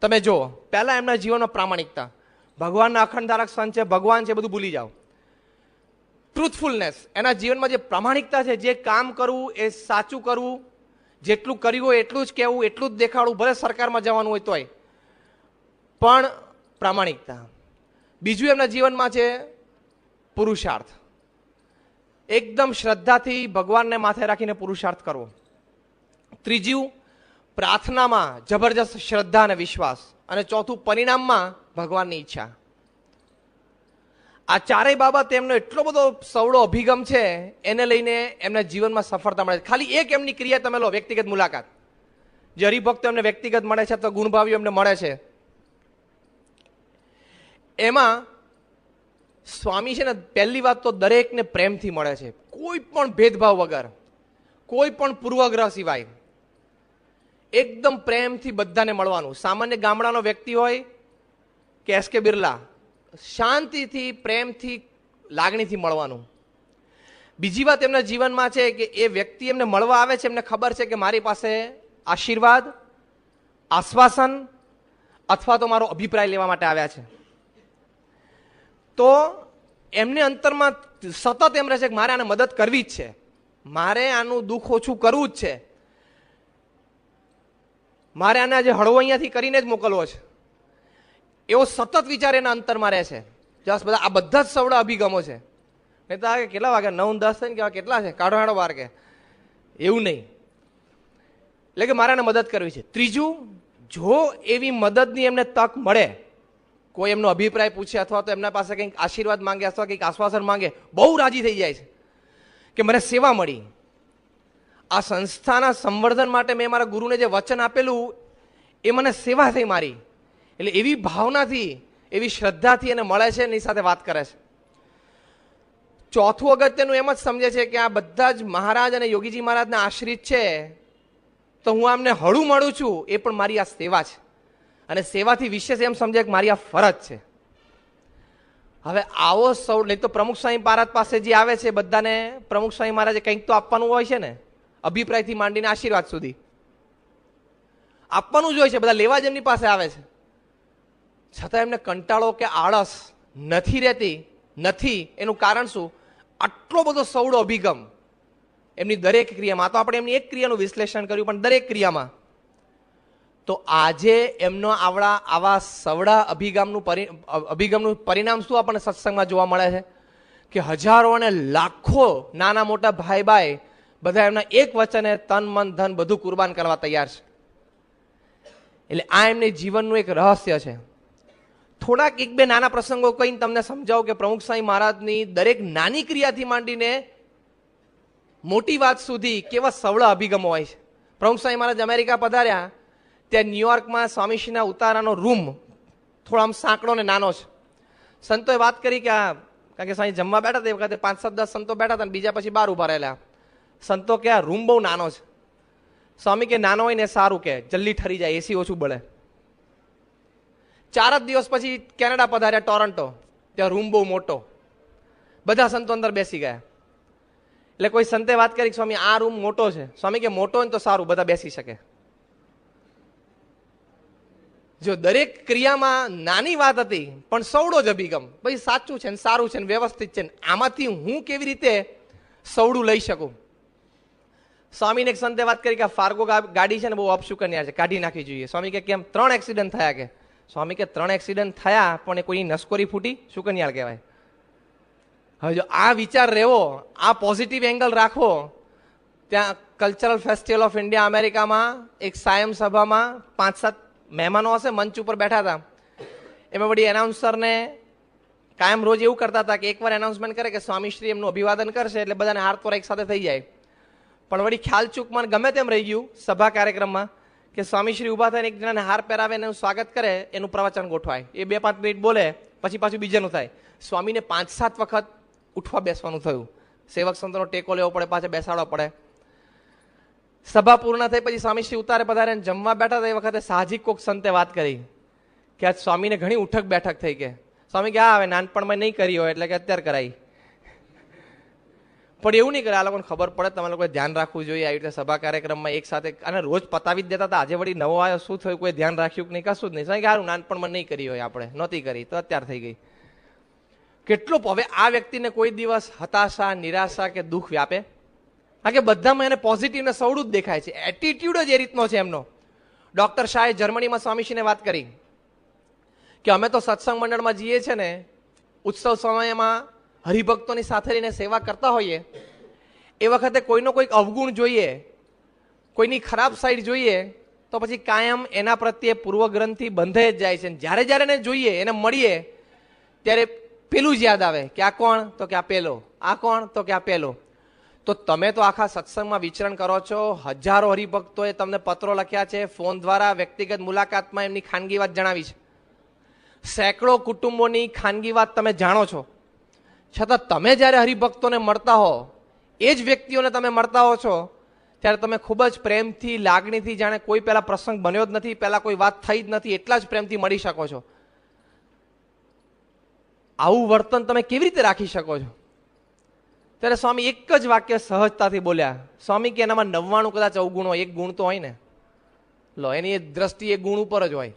[SPEAKER 1] તમે જુઓ, પહેલા એમના જીવનમાં પ્રામાણિકતા. ભગવાનના અખંડ સંત છે, ભગવાન છે, બધું ભૂલી જાઓ. ટ્રુથફુલનેસ, એના જીવનમાં જે પ્રામાણિકતા છે, જે કામ કરવું એ સાચું કરવું, જેટલું કર્યું હોય એટલું જ કહેવું, એટલું જ દેખાડવું, ભલે સરકારમાં જવાનું હોય તોય પણ પ્રામાણિકતા. બીજું એમના જીવનમાં છે પુરુષાર્થ. એકદમ શ્રદ્ધાથી ભગવાનને માથે રાખીને પુરુષાર્થ કરવો. ત્રીજું પ્રાર્થનામાં જબરજસ્ત શ્રદ્ધા અને વિશ્વાસ. અને ચોથું પરિણામમાં ભગવાનની ઈચ્છા. આ ચારેય બાબત એમનો એટલો બધો સવડો અભિગમ છે, એને લઈને એમના જીવનમાં સફળતા મળે છે. ખાલી એક એમની ક્રિયા તમે લો, વ્યક્તિગત મુલાકાત. જે હરિભક્તો એમને વ્યક્તિગત મળે છે અથવા ગુણભાવીઓ એમને મળે છે, એમાં સ્વામી છે ને, પહેલી વાત તો દરેકને પ્રેમથી મળે છે, કોઈ પણ ભેદભાવ વગર, કોઈ પણ પૂર્વગ્રહ સિવાય. એકદમ પ્રેમથી બધાને મળવાનું. સામાન્ય ગામડાનો વ્યક્તિ હોય કે એસ કે બિરલા, શાંતિથી, પ્રેમથી, લાગણીથી મળવાનું. બીજી વાત એમના જીવનમાં છે કે એ વ્યક્તિ એમને મળવા આવે છે, એમને ખબર છે કે મારી પાસે આશીર્વાદ, આશ્વાસન અથવા તો મારો અભિપ્રાય લેવા માટે આવ્યા છે. તો એમને અંતરમાં સતત એમ રહે છે કે મારે આને મદદ કરવી જ છે, મારે આનું દુઃખ ઓછું કરવું જ છે, મારે આને આજે હળવો અહીંયાથી કરીને જ મોકલવો છે, એવો સતત વિચાર એના અંતરમાં રહે છે. જસ બધા આ બધા જ સવડા અભિગમો છે. નહીં તો કેટલા વાગે 9-10 થાય ને કે કેટલા છે, કાઢો હાડો વાર કે એવું નહીં. એટલે કે મારે આને મદદ કરવી છે. ત્રીજું, જો એવી મદદની એમને તક મળે, કોઈ એમનો અભિપ્રાય પૂછે અથવા તો એમના પાસે કંઈક આશીર્વાદ માંગે અથવા કંઈક આશ્વાસન માંગે, બહુ રાજી થઈ જાય છે કે મને સેવા મળી. આ સંસ્થાના સંવર્ધન માટે મેં મારા ગુરુને જે વચન આપેલું એ મને સેવા થઈ મારી. એટલે એવી ભાવનાથી, એવી શ્રદ્ધાથી એને મળે છે, એની સાથે વાત કરે છે. ચોથું અગત્યનું એમ જ સમજે છે કે આ બધા જ મહારાજ અને યોગીજી મહારાજના આશ્રિત છે, તો હું આમને હળું મળું છું, એ પણ મારી આ સેવા છે. અને સેવાથી વિશેષ એમ સમજે કે મારી આ ફરજ છે. હવે આવો સૌ, નહીં તો પ્રમુખ સ્વામી મહારાજ પાસે જે આવે છે, બધાને પ્રમુખ સ્વામી મહારાજે કંઈક તો આપવાનું હોય છે ને, અભિપ્રાયથી માંડીને આશીર્વાદ સુધી આપવાનું જ હોય છે. બધા લેવા જ એમની પાસે આવે છે, છતાં એમને કંટાળો કે આળસ નથી રહેતી. નથી એનું કારણ શું? આટલો બધો સવડો અભિગમ એમની દરેક ક્રિયામાં. તો આપણે એમની એક ક્રિયાનું વિશ્લેષણ કર્યું, પણ દરેક ક્રિયામાં. તો આજે એમનો આવા સવડા અભિગમનું પરિણામ શું આપણને સત્સંગમાં જોવા મળે છે કે હજારો અને લાખો નાના મોટા ભાઈ બધા એમના એક વચને તન મન ધન બધું કુરબાન કરવા તૈયાર છે. એટલે આ એમની જીવનનું એક રહસ્ય છે. થોડાક 1-2 નાના પ્રસંગો કહીને તમને સમજાવું કે પ્રમુખ સ્વામી મહારાજની દરેક નાની ક્રિયાથી માંડીને મોટી વાત સુધી કેવા સવડા અભિગમો હોય છે. પ્રમુખ સ્વામી મહારાજ અમેરિકા પધાર્યા, ત્યાં ન્યુયોર્કમાં સ્વામીશ્રીના ઉતારાનો રૂમ થોડો આમ સાંકડો ને નાનો છે. સંતોએ વાત કરી કે કારણ કે સ્વામી જમવા બેઠા હતા, એ વખતે 5-7-10 સંતો બેઠા હતા, અને બીજા પછી બહાર ઉભા રહેલા. સંતો કે આ રૂમ બહુ નાનો છે. સ્વામી કે નાનો હોય ને સારું, કે જલ્દી ઠરી જાય, એસી ઓછું બળે. 4 જ દિવસ પછી કેનેડા પધાર્યા, ટોરન્ટો. ત્યાં રૂમ બહુ મોટો, બધા સંતો અંદર બેસી ગયા. એટલે કોઈ સંતે વાત કરી, સ્વામી આ રૂમ મોટો છે. સ્વામી કે મોટો હોય તો સારું, બધા બેસી શકે. જો દરેક ક્રિયામાં નાની વાત હતી, પણ સવડો જ અભિગમ. ભાઈ સાચું છે ને સારું છે ને વ્યવસ્થિત છે ને, આમાંથી હું કેવી રીતે સવડું લઈ શકું. સ્વામીને એક સંતે વાત કરી કે ફાર્ગો ગાડી છે ને બહુ અપશુકનિયા છે, કાઢી નાખવી જોઈએ. સ્વામી કે કેમ? 3 એક્સિડન્ટ થયા. કે સ્વામી કે 3 એક્સિડન્ટ થયા પણ એ કોઈની નસકોરી ફૂટી, શુકનિયાળ કહેવાય. હવે જો આ વિચાર રહેવો, આ પોઝિટિવ એંગલ રાખવો. ત્યાં કલ્ચરલ ફેસ્ટિવલ ઓફ ઇન્ડિયા અમેરિકામાં એક સાયમ સભામાં 5-7 મહેમાનો હશે, મંચ ઉપર બેઠા હતા. એમાં વળી એનાઉન્સરને કાયમ રોજ એવું કરતા હતા કે એકવાર એનાઉન્સમેન્ટ કરે કે સ્વામીશ્રી એમનું અભિવાદન કરશે એટલે બધાને હાર તોરા એક સાથે થઈ જાય. પણ વળી ખ્યાલ ચૂકમાં ગમે તેમ રહી ગયું સભા કાર્યક્રમમાં કે સ્વામીશ્રી ઉભા થઈને એક જણાને હાર પહેરાવે એનું સ્વાગત કરે, એનું પ્રવચન ગોઠવાય. એ 2-5 મિનિટ બોલે, પછી પાછું બીજાનું થાય. સ્વામીને 5-7 વખત ઉઠવા બેસવાનું થયું. સેવક સંતોનો ટેકો લેવો પડે, પાછા બેસાડવા પડે. સભા પૂર્ણ થઈ પછી સ્વામીશ્રી ઉતારે પધારે જમવા બેઠા હતા. એ વખતે સાહજિક કોક સંતે વાત કરી કે આજ સ્વામીને ઘણી ઉઠક બેઠક થઈ. કે સ્વામી કે હવે નાનપણમાં નહીં કરી હોય એટલે કે અત્યારે કરાઈ. પણ એવું નહીં કરે, આ લોકોને ખબર પડે, તમારે લોકોએ ધ્યાન રાખવું જોઈએ. આવી રીતે સભા કાર્યક્રમમાં એક સાથે અને રોજ પતાવી જ દેતા હતા. આજે વળી નવો આવ્યો, શું થયું, કોઈ ધ્યાન રાખ્યું કે નહીં, કશું જ નહીં. સ્વામી કે સારું, નાનપણમાં નહીં કરી હોય, આપણે નહોતી કરી તો અત્યારે થઈ ગઈ. કેટલું હવે આ વ્યક્તિને કોઈ દિવસ હતાશા, નિરાશા કે દુઃખ વ્યાપે? કારણ કે બધામાં એને પોઝિટિવ ને સવડું જ દેખાય છે. એટીટ્યુડ જ એ રીતનો છે એમનો. ડોક્ટર શાહે જર્મનીમાં સ્વામીશ્રીને વાત કરી કે અમે તો સત્સંગ મંડળમાં જઈએ છીએ ને, ઉત્સવ સમયમાં હરિભક્તોની સાથે રહીને સેવા કરતા હોઈએ, એ વખતે કોઈનો કોઈક અવગુણ જોઈએ, કોઈની ખરાબ સાઈડ જોઈએ, તો પછી કાયમ એના પ્રત્યે પૂર્વગ્રંથિ બંધાઈ જ જાય છે. જ્યારે જ્યારે એને જોઈએ, એને મળીએ, ત્યારે પેલું જ યાદ આવે કે આ કોણ, તો કે આ પેલો, આ કોણ, તો કે આ પેલો. તો તમે તો આખા સત્સંગમાં વિચરણ કરો છો, હજારો હરિભક્તોએ તમને પત્રો લખ્યા છે, ફોન દ્વારા, વ્યક્તિગત મુલાકાતમાં એમની ખાનગી વાત જણાવી છે, સેંકડો કુટુંબોની ખાનગી વાત તમે જાણો છો. છતાં તમે જ્યારે હરિભક્તોને મળતા હો, એ જ વ્યક્તિઓને તમે મળતા હો છો, ત્યારે તમે ખૂબ જ પ્રેમથી, લાગણીથી, જાણે કોઈ પહેલા પ્રસંગ બન્યો જ નથી, પહેલા કોઈ વાત થઈ જ નથી, એટલા જ પ્રેમથી મળી શકો છો. આવું વર્તન તમે કેવી રીતે રાખી શકો છો? ત્યારે સ્વામી એક જ વાક્ય સહજતાથી બોલ્યા. સ્વામી કે એનામાં 99 કદાચ અવગુણ હોય, એક ગુણ તો હોય ને. લો, એની એ દ્રષ્ટિ એ ગુણ ઉપર જ હોય.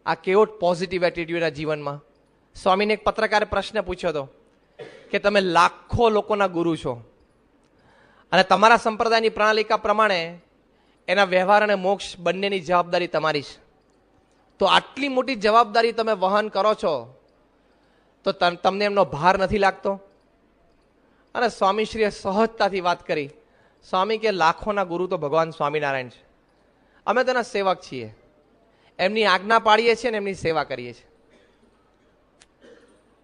[SPEAKER 1] આ કેવો પોઝિટિવ એટીટ્યુડ આ જીવનમાં. સ્વામીને એક પત્રકારે પ્રશ્ન પૂછ્યો હતો કે તમે લાખો લોકોના ગુરુ છો અને તમારા સંપ્રદાયની પ્રણાલિકા પ્રમાણે એના વ્યવહાર અને મોક્ષ બંનેની જવાબદારી તમારી છે. તો આટલી મોટી જવાબદારી તમે વહન કરો છો, તો તમને એમનો ભાર નથી લાગતો? અને સ્વામીશ્રીએ સહજતાથી વાત કરી. સ્વામી કે લાખોના ગુરુ તો ભગવાન સ્વામિનારાયણ છે, અમે તેના સેવક છીએ, એમની આજ્ઞા પાડીએ છીએ ને એમની સેવા કરીએ છીએ.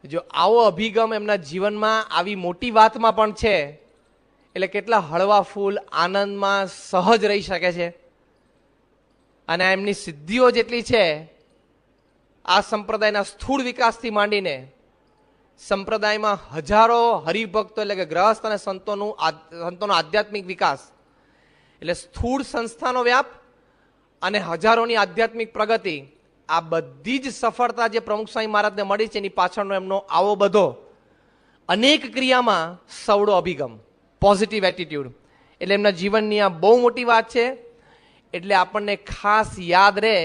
[SPEAKER 1] જો આવો અભિગમ એમના જીવનમાં આવી મોટી વાતમાં પણ છે, એટલે કેટલા હળવા ફૂલ આનંદમાં સહજ રહી શકે છે. અને એમની સિદ્ધિઓ જેટલી છે, આ સંપ્રદાયના સ્થૂળ વિકાસથી માંડીને સંપ્રદાયમાં હજારો હરિભક્તો એટલે કે ગ્રહસ્થ અને સંતોનો આધ્યાત્મિક વિકાસ, એટલે સ્થૂળ સંસ્થાનો વ્યાપ અને હજારોની આધ્યાત્મિક પ્રગતિ, આ બધી જ સફળતા જે પ્રમુખ સ્વામી મહારાજને મળી છે, એની પાછળનો એમનો આવો બધો અનેક ક્રિયામાં સવડો અભિગમ, પોઝિટિવ એટીટ્યુડ, એટલે એમના જીવનની આ બહુ મોટી વાત છે. એટલે આપણને ખાસ યાદ રહે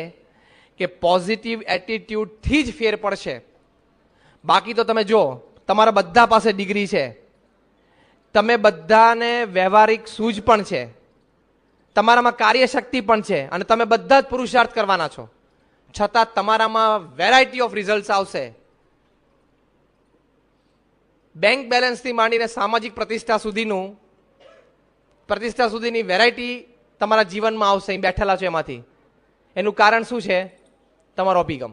[SPEAKER 1] કે પોઝિટિવ એટીટ્યુડથી જ ફેર પડશે. બાકી તો તમે જો, તમારા બધા પાસે ડિગ્રી છે, તમે બધાને વ્યવહારિક સૂઝ પણ છે, તમારામાં કાર્યશક્તિ પણ છે, અને તમે બધા જ પુરુષાર્થ કરવાના છો, છતાં તમારામાં વેરાયટી ઓફ રિઝલ્ટ આવશે. બેંક બેલેન્સથી માંડીને સામાજિક પ્રતિષ્ઠા સુધીની વેરાયટી તમારા જીવનમાં આવશે. અહીં બેઠેલા છો એમાંથી. એનું કારણ શું છે? તમારો અભિગમ.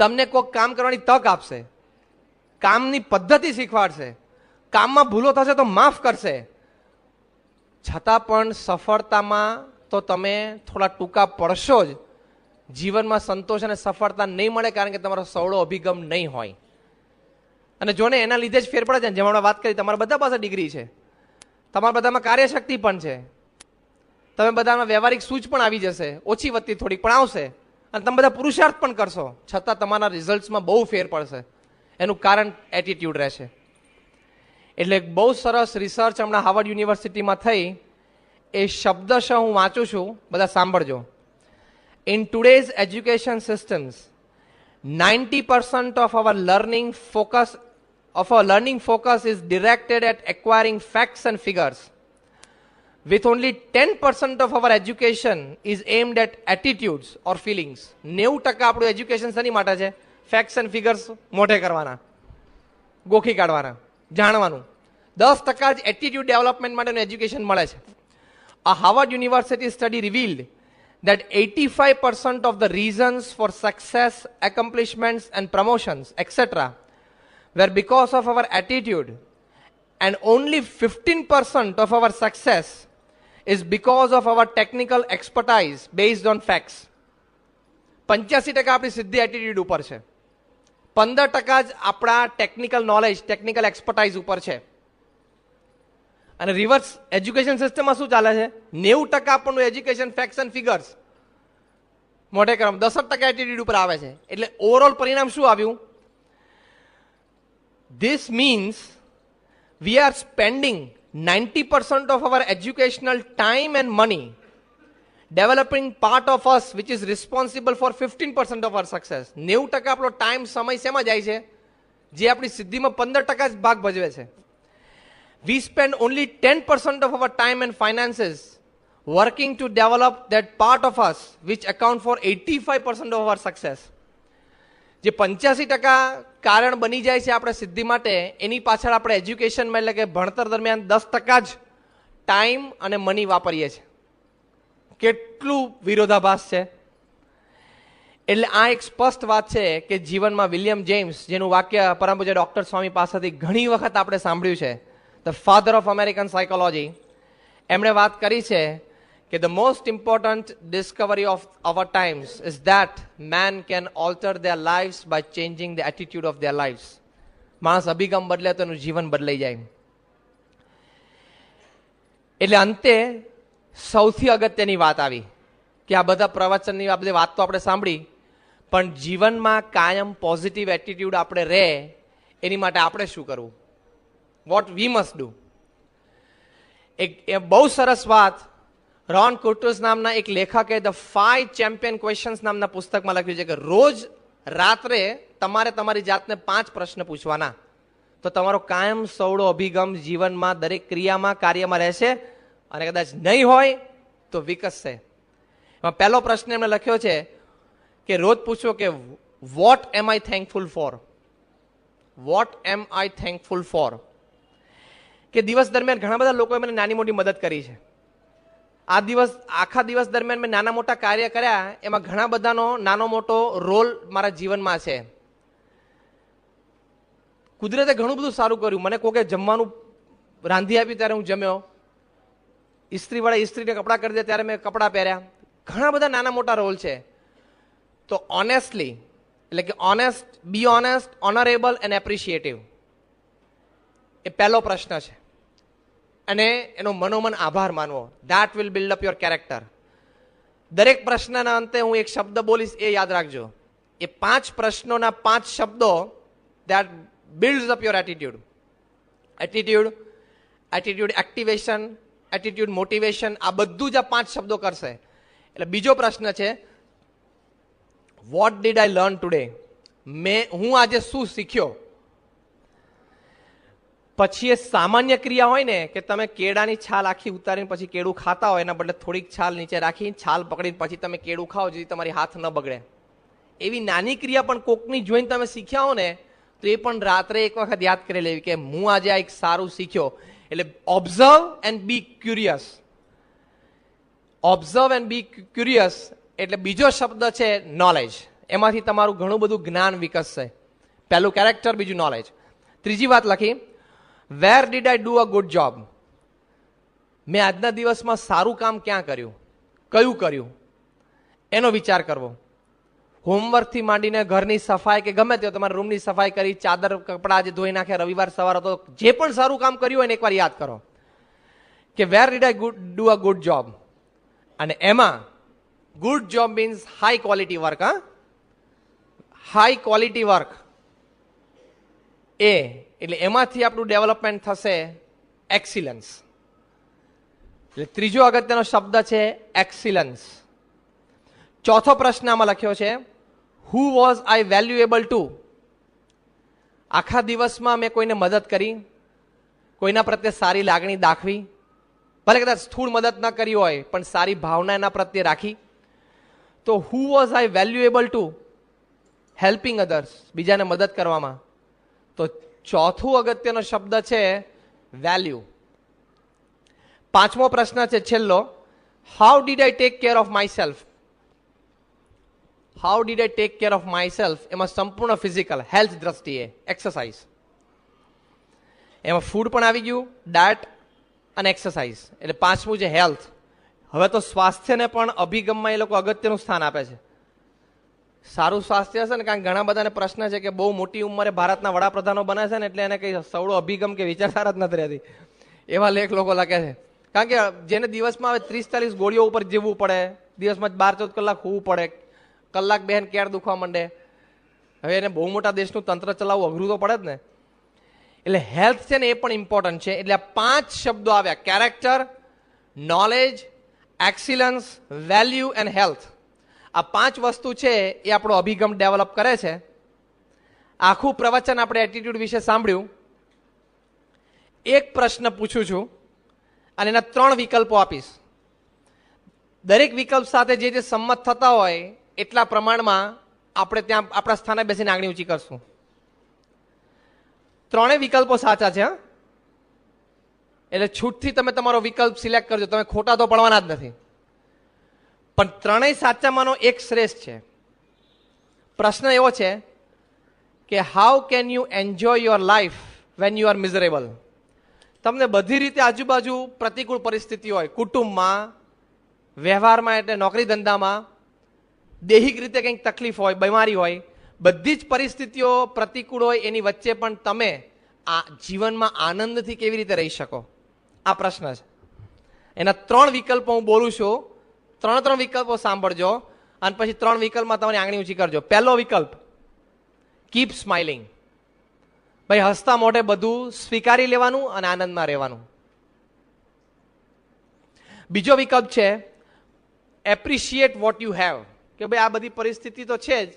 [SPEAKER 1] તમને કોઈ કામ કરવાની તક આપશે, કામની પદ્ધતિ શીખવાડશે, કામમાં ભૂલો થશે તો માફ કરશે, છતાં પણ સફળતામાં તો તમે થોડા ટૂંકા પડશો જ. જીવનમાં સંતોષ અને સફળતા નહીં મળે, કારણ કે તમારો સવળો અભિગમ નહીં હોય. અને જો ને એના લીધે જ ફેર પડે છે. જેમ આપણે વાત કરી, તમારા બધા પાસે ડિગ્રી છે, તમારા બધામાં કાર્યશક્તિ પણ છે, તમે બધામાં વ્યવહારિક સૂઝ પણ આવી જશે, ઓછી વધતી થોડીક પણ આવશે, અને તમે બધા પુરુષાર્થ પણ કરશો, છતાં તમારા રિઝલ્ટ્સમાં બહુ ફેર પડશે. એનું કારણ એટીટ્યુડ રહેશે. એટલે બહુ સરસ રિસર્ચ હમણાં હાર્વર્ડ યુનિવર્સિટીમાં થઈ. એ શબ્દશ હું વાંચું છું, બધા સાંભળજો. In today's education systems 90% of our learning focus is directed at acquiring facts and figures, with only 10% of our education is aimed at attitudes or feelings. 90% આપણું એજ્યુકેશન શેની માટે છે? ફેક્ટ્સ એન્ડ ફિગર્સ મોઢે કરવાના, ગોખી કાઢવાના, જાણવાનું. 10% જ એટીટ્યુડ ડેવલપમેન્ટ માટેનું એજ્યુકેશન મળે છે. A Harvard University study revealed that 85% of the reasons for success, accomplishments and promotions, etc. were because of our attitude, and only 15% of our success is because of our technical expertise based on facts. 85% આપણી સિદ્ધિ attitude ઉપર છે, 15% જ આપણા technical knowledge, technical expertise ઉપર છે. અને reverse education સિસ્ટમમાં શું ચાલે છે? 90% આપણનું એજ્યુકેશન ફેક્ટ્સ એન્ડ ફિગર્સ મોઢે કરવામાં, 10% એટીટ્યુડ ઉપર આવે છે. એટલે ઓવરઓલ પરિણામ શું આવ્યું? This means we are spending 90% of our educational time and money developing part of us which is responsible for 15% of our success. 90% આપણો ટાઈમ, સમય શેમાં જાય છે? જે આપણી સિદ્ધિમાં 15% જ ભાગ ભજવે છે. We spend only 10% of our time and finances working to develop that part of us which account for 85% of our success. જે 85% કારણ બની જાય છે આપણે સિદ્ધિ માટે, એની પાછળ આપણે એજ્યુકેશનમાં એટલે કે ભણતર દરમિયાન 10% જ ટાઈમ અને મની વાપરીએ છીએ. કેટલું વિરોધાભાસ છે! એટલે આ એક સ્પષ્ટ વાત છે કે જીવનમાં વિલિયમ જેમ્સ, જેનું વાક્ય પરમ પૂજ્ય ડોક્ટર સ્વામી પાસેથી ઘણી વખત આપણે સાંભળ્યું છે, the father of American psychology, એમણે વાત કરી છે કે the most important discovery of our times is that man can alter their lives by changing the attitude of their lives. માણસ અભિગમ બદલે તો એનું જીવન બદલાઈ જાય. એટલે અંતે સૌથી અગત્યની વાત આવી કે આ બધા પ્રવચનની આ બધી વાત તો આપણે સાંભળી, પણ જીવનમાં કાયમ પોઝિટિવ એટીટ્યુડ આપણે રહે એની માટે આપણે શું કરવું? What we must do. એક બહુ સરસ વાત રોન કુર્ટુઝ નામના એક લેખકે ધ 5 ચેમ્પિયન ક્વેશ્ચન્સ નામના પુસ્તકમાં લખ્યું છે કે રોજ રાત્રે તમારે તમારી જાતને 5 પ્રશ્ન પૂછવાના, તો તમારો કાયમ સવડો અભિગમ જીવનમાં દરેક ક્રિયામાં, કાર્યમાં રહેશે, અને કદાચ નહીં હોય તો વિકસશે. એમાં પહેલો પ્રશ્ન એમણે લખ્યો છે કે રોજ પૂછો કે વોટ એમ આઈ થેન્કફુલ ફોર? વોટ એમ આઈ થેન્કફુલ ફોર? કે દિવસ દરમિયાન ઘણા બધા લોકોએ મને નાની મોટી મદદ કરી છે. આખા દિવસ દરમિયાન મેં નાના મોટા કાર્ય કર્યા, એમાં ઘણા બધાનો નાનો મોટો રોલ મારા જીવનમાં છે. કુદરતે ઘણું બધું સારું કર્યું. મને કોકે જમવાનું રાંધી આપ્યું ત્યારે હું જમ્યો, ઇસ્ત્રીવાળા ઇસ્ત્રીને કપડાં કરી દે ત્યારે મેં કપડાં પહેર્યા. ઘણા બધા નાના મોટા રોલ છે. તો ઓનેસ્ટલી, એટલે કે honest, be honest, honourable and appreciative, એ પહેલો પ્રશ્ન છે. અને એનો મનોમન આભાર માનવો. That will build up your character. દરેક પ્રશ્નના અંતે હું એક શબ્દ બોલીશ, એ યાદ રાખજો. એ 5 પ્રશ્નોના 5 શબ્દો that builds up your attitude. Attitude activation, attitude motivation, આ બધું જ આ 5 શબ્દો કરશે. એટલે બીજો પ્રશ્ન છે what did I learn today? હું આજે શું શીખ્યો? પછી એ સામાન્ય ક્રિયા હોય ને કે તમે કેળાની છાલ આખી ઉતારીને પછી કેળું ખાતા હોય, એના બદલે થોડીક છાલ નીચે રાખીને છાલ પકડીને પછી તમે કેળું ખાઓ જેથી તમારી હાથ ન બગડે. એવી નાની ક્રિયા પણ કોકની જોઈને તમે શીખ્યા હો ને, તો એ પણ રાત્રે એક વખત યાદ કરી લેવી કે હું આજે આ એક સારું શીખ્યો. એટલે observe and be curious. Observe and be curious એટલે બીજો શબ્દ છે નોલેજ. એમાંથી તમારું ઘણું બધું જ્ઞાન વિકસશે. પહેલું કેરેક્ટર, બીજું નોલેજ. ત્રીજી વાત લખી, where did I do a good job? મેં આજના દિવસમાં સારું કામ ક્યાં કર્યું, કયું કર્યું, એનો વિચાર કરવો. હોમવર્કથી માંડીને ઘરની સફાઈ કે ગમે તે, તમારા રૂમની સફાઈ કરી, ચાદર કપડા આજે ધોઈ નાખ્યા, રવિવાર સવાર હતો, જે પણ સારું કામ કર્યું હોય એને એકવાર યાદ કરો કે where did I do a good job. અને એમાં good job means high quality work. High quality work એટલે એમાંથી આપણું ડેવલપમેન્ટ થશે એક્સિલન્સ. એટલે ત્રીજો અગત્યનો શબ્દ છે એક્સિલન્સ. ચોથો પ્રશ્ન આમાં લખ્યો છે, who was I valuable to? આખા દિવસમાં મેં કોઈને મદદ કરી, કોઈના પ્રત્યે સારી લાગણી દાખવી, ભલે કદાચ સ્થૂળ મદદ ન કરી હોય પણ સારી ભાવના એના પ્રત્યે રાખી. તો who was I valuable to helping others, બીજાને મદદ કરવામાં. તો ચોથું અગત્યનો શબ્દ છે વેલ્યુ. પાંચમો પ્રશ્ન છે છેલ્લો, how did I take care of my self? How did I take care of my self? એમાં સંપૂર્ણ ફિઝિકલ હેલ્થ દ્રષ્ટિએ એક્સરસાઇઝ, એમાં ફૂડ પણ આવી ગયું, ડાયટ અને એક્સરસાઇઝ. એટલે પાંચમું છે હેલ્થ. હવે તો સ્વાસ્થ્યને પણ અભિગમમાં એ લોકો અગત્યનું સ્થાન આપે છે. સારું સ્વાસ્થ્ય હશે ને, કારણ કે ઘણા બધાને પ્રશ્ન છે કે બહુ મોટી ઉંમરે ભારતના વડાપ્રધાનો બને છે ને એટલે એને કઈ સવડો અભિગમ કે વિચારધારા જ નથી રહેતી, એવા લેખ લોકો લખે છે. કારણ કે જેને દિવસમાં હવે 30-40 ગોળીઓ ઉપર જીવવું પડે, દિવસમાં 12-14 કલાક હોવું પડે, કલાક બેન કેર દુખવા માંડે, હવે એને બહુ મોટા દેશનું તંત્ર ચલાવવું અઘરું તો પડે જ ને. એટલે હેલ્થ છે ને એ પણ ઇમ્પોર્ટન્ટ છે. એટલે આ 5 શબ્દો આવ્યા, character, knowledge, excellence, value and health. આ 5 વસ્તુ છે એ આપણો અભિગમ ડેવલપ કરે છે. આખું પ્રવચન આપણે એટીટ્યુડ વિશે સાંભળ્યું. એક પ્રશ્ન પૂછું છું અને એના 3 વિકલ્પો આપીશ. દરેક વિકલ્પ સાથે જે સંમત થતા હોય એટલા પ્રમાણમાં આપણે ત્યાં આપણા સ્થાને બેસીને આંગળી ઊંચી કરશું. 3 વિકલ્પો સાચા છે, એટલે છૂટથી તમે તમારો વિકલ્પ સિલેક્ટ કરજો, તમે ખોટા તો પડવાના જ નથી. પણ 3 સાચામાંનો એક શ્રેષ્ઠ છે. પ્રશ્ન એવો છે કે how can you enjoy your life when you are miserable? તમને બધી રીતે આજુબાજુ પ્રતિકૂળ પરિસ્થિતિ હોય, કુટુંબમાં, વ્યવહારમાં એટલે નોકરી ધંધામાં, દૈહિક રીતે કંઈક તકલીફ હોય, બીમારી હોય, બધી જ પરિસ્થિતિઓ પ્રતિકૂળ હોય, એની વચ્ચે પણ તમે આ જીવનમાં આનંદથી કેવી રીતે રહી શકો? આ પ્રશ્ન છે. એના 3 વિકલ્પો હું બોલું છું, 3 વિકલ્પો સાંભળજો અને પછી 3 વિકલ્પમાં તમારી આંગળી ઊંચી કરજો. પહેલો વિકલ્પ, કીપ સ્માઇલિંગ. ભાઈ હસતા મોઢે બધું સ્વીકારી લેવાનું અને આનંદમાં રહેવાનું. બીજો વિકલ્પ છે એપ્રિશિએટ વોટ યુ હેવ, કે ભાઈ આ બધી પરિસ્થિતિ તો છે જ,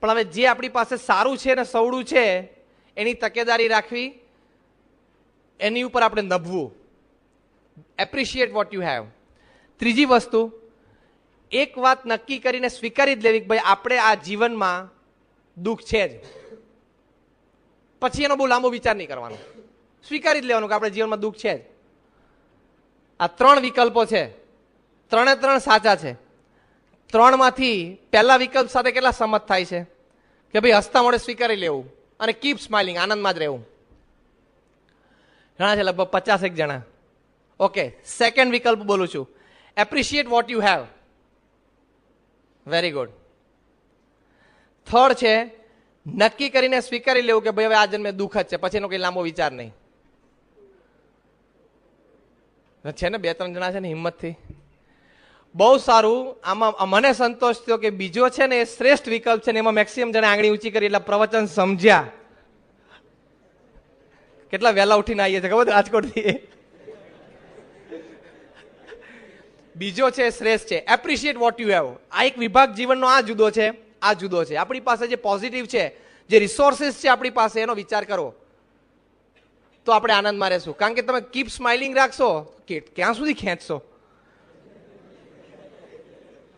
[SPEAKER 1] પણ હવે જે આપણી પાસે સારું છે ને સવડું છે એની તકેદારી રાખવી, એની ઉપર આપણે નભવું. Appreciate what you have. ત્રીજી વસ્તુ, એક વાત નક્કી કરીને સ્વીકારી જ લેવી કે ભાઈ આપણે આ જીવનમાં દુઃખ છે જ, પછી એનો બહુ લાંબો વિચાર નહીં કરવાનો, સ્વીકારી જ લેવાનું કે આપણે જીવનમાં દુઃખ છે જ. આ 3 વિકલ્પો છે, 3 સાચા છે. 3માંથી પહેલા વિકલ્પ સાથે કેટલા સંમત થાય છે કે ભાઈ હસતા મોઢે સ્વીકારી લેવું અને કીપ સ્માઇલિંગ, આનંદમાં જ રહેવું? ઘણા છે, લગભગ 50 જણા. ઓકે, સેકન્ડ વિકલ્પ બોલું છું, appreciate what you have. Very good. Third છે નક્કી કરીને સ્વીકારી લેવું કે ભાઈ હવે આ જન્મે દુઃખ જ છે, પછી એનો કઈ લાંબો વિચાર નહીં. છે ને 2-3 જણા છે ને હિંમતથી. બહુ સારું. આમાં મને સંતોષ થયો કે બીજો છે ને એ શ્રેષ્ઠ વિકલ્પ છે ને એમાં મેક્સિમમ જણા આંગળી ઊંચી કરી એટલે પ્રવચન સમજ્યા. કેટલા વહેલા ઉઠીને આવીએ છે ખબર રાજકોટથી. બીજો છે શ્રેષ્ઠ છે એપ્રિશિએટ વોટ યુ હેવ. આ એક વિભાગ જીવનનો આ જુદો છે, આ જુદો છે. આપણી પાસે જે પોઝિટિવ છે, જે રિસોર્સિસ છે આપણી પાસે, એનો વિચાર કરો તો આપણે આનંદમાં રહેશું. કારણ કે તમે કીપ સ્માઇલિંગ રાખશો કે ક્યાં સુધી ખેંચશો?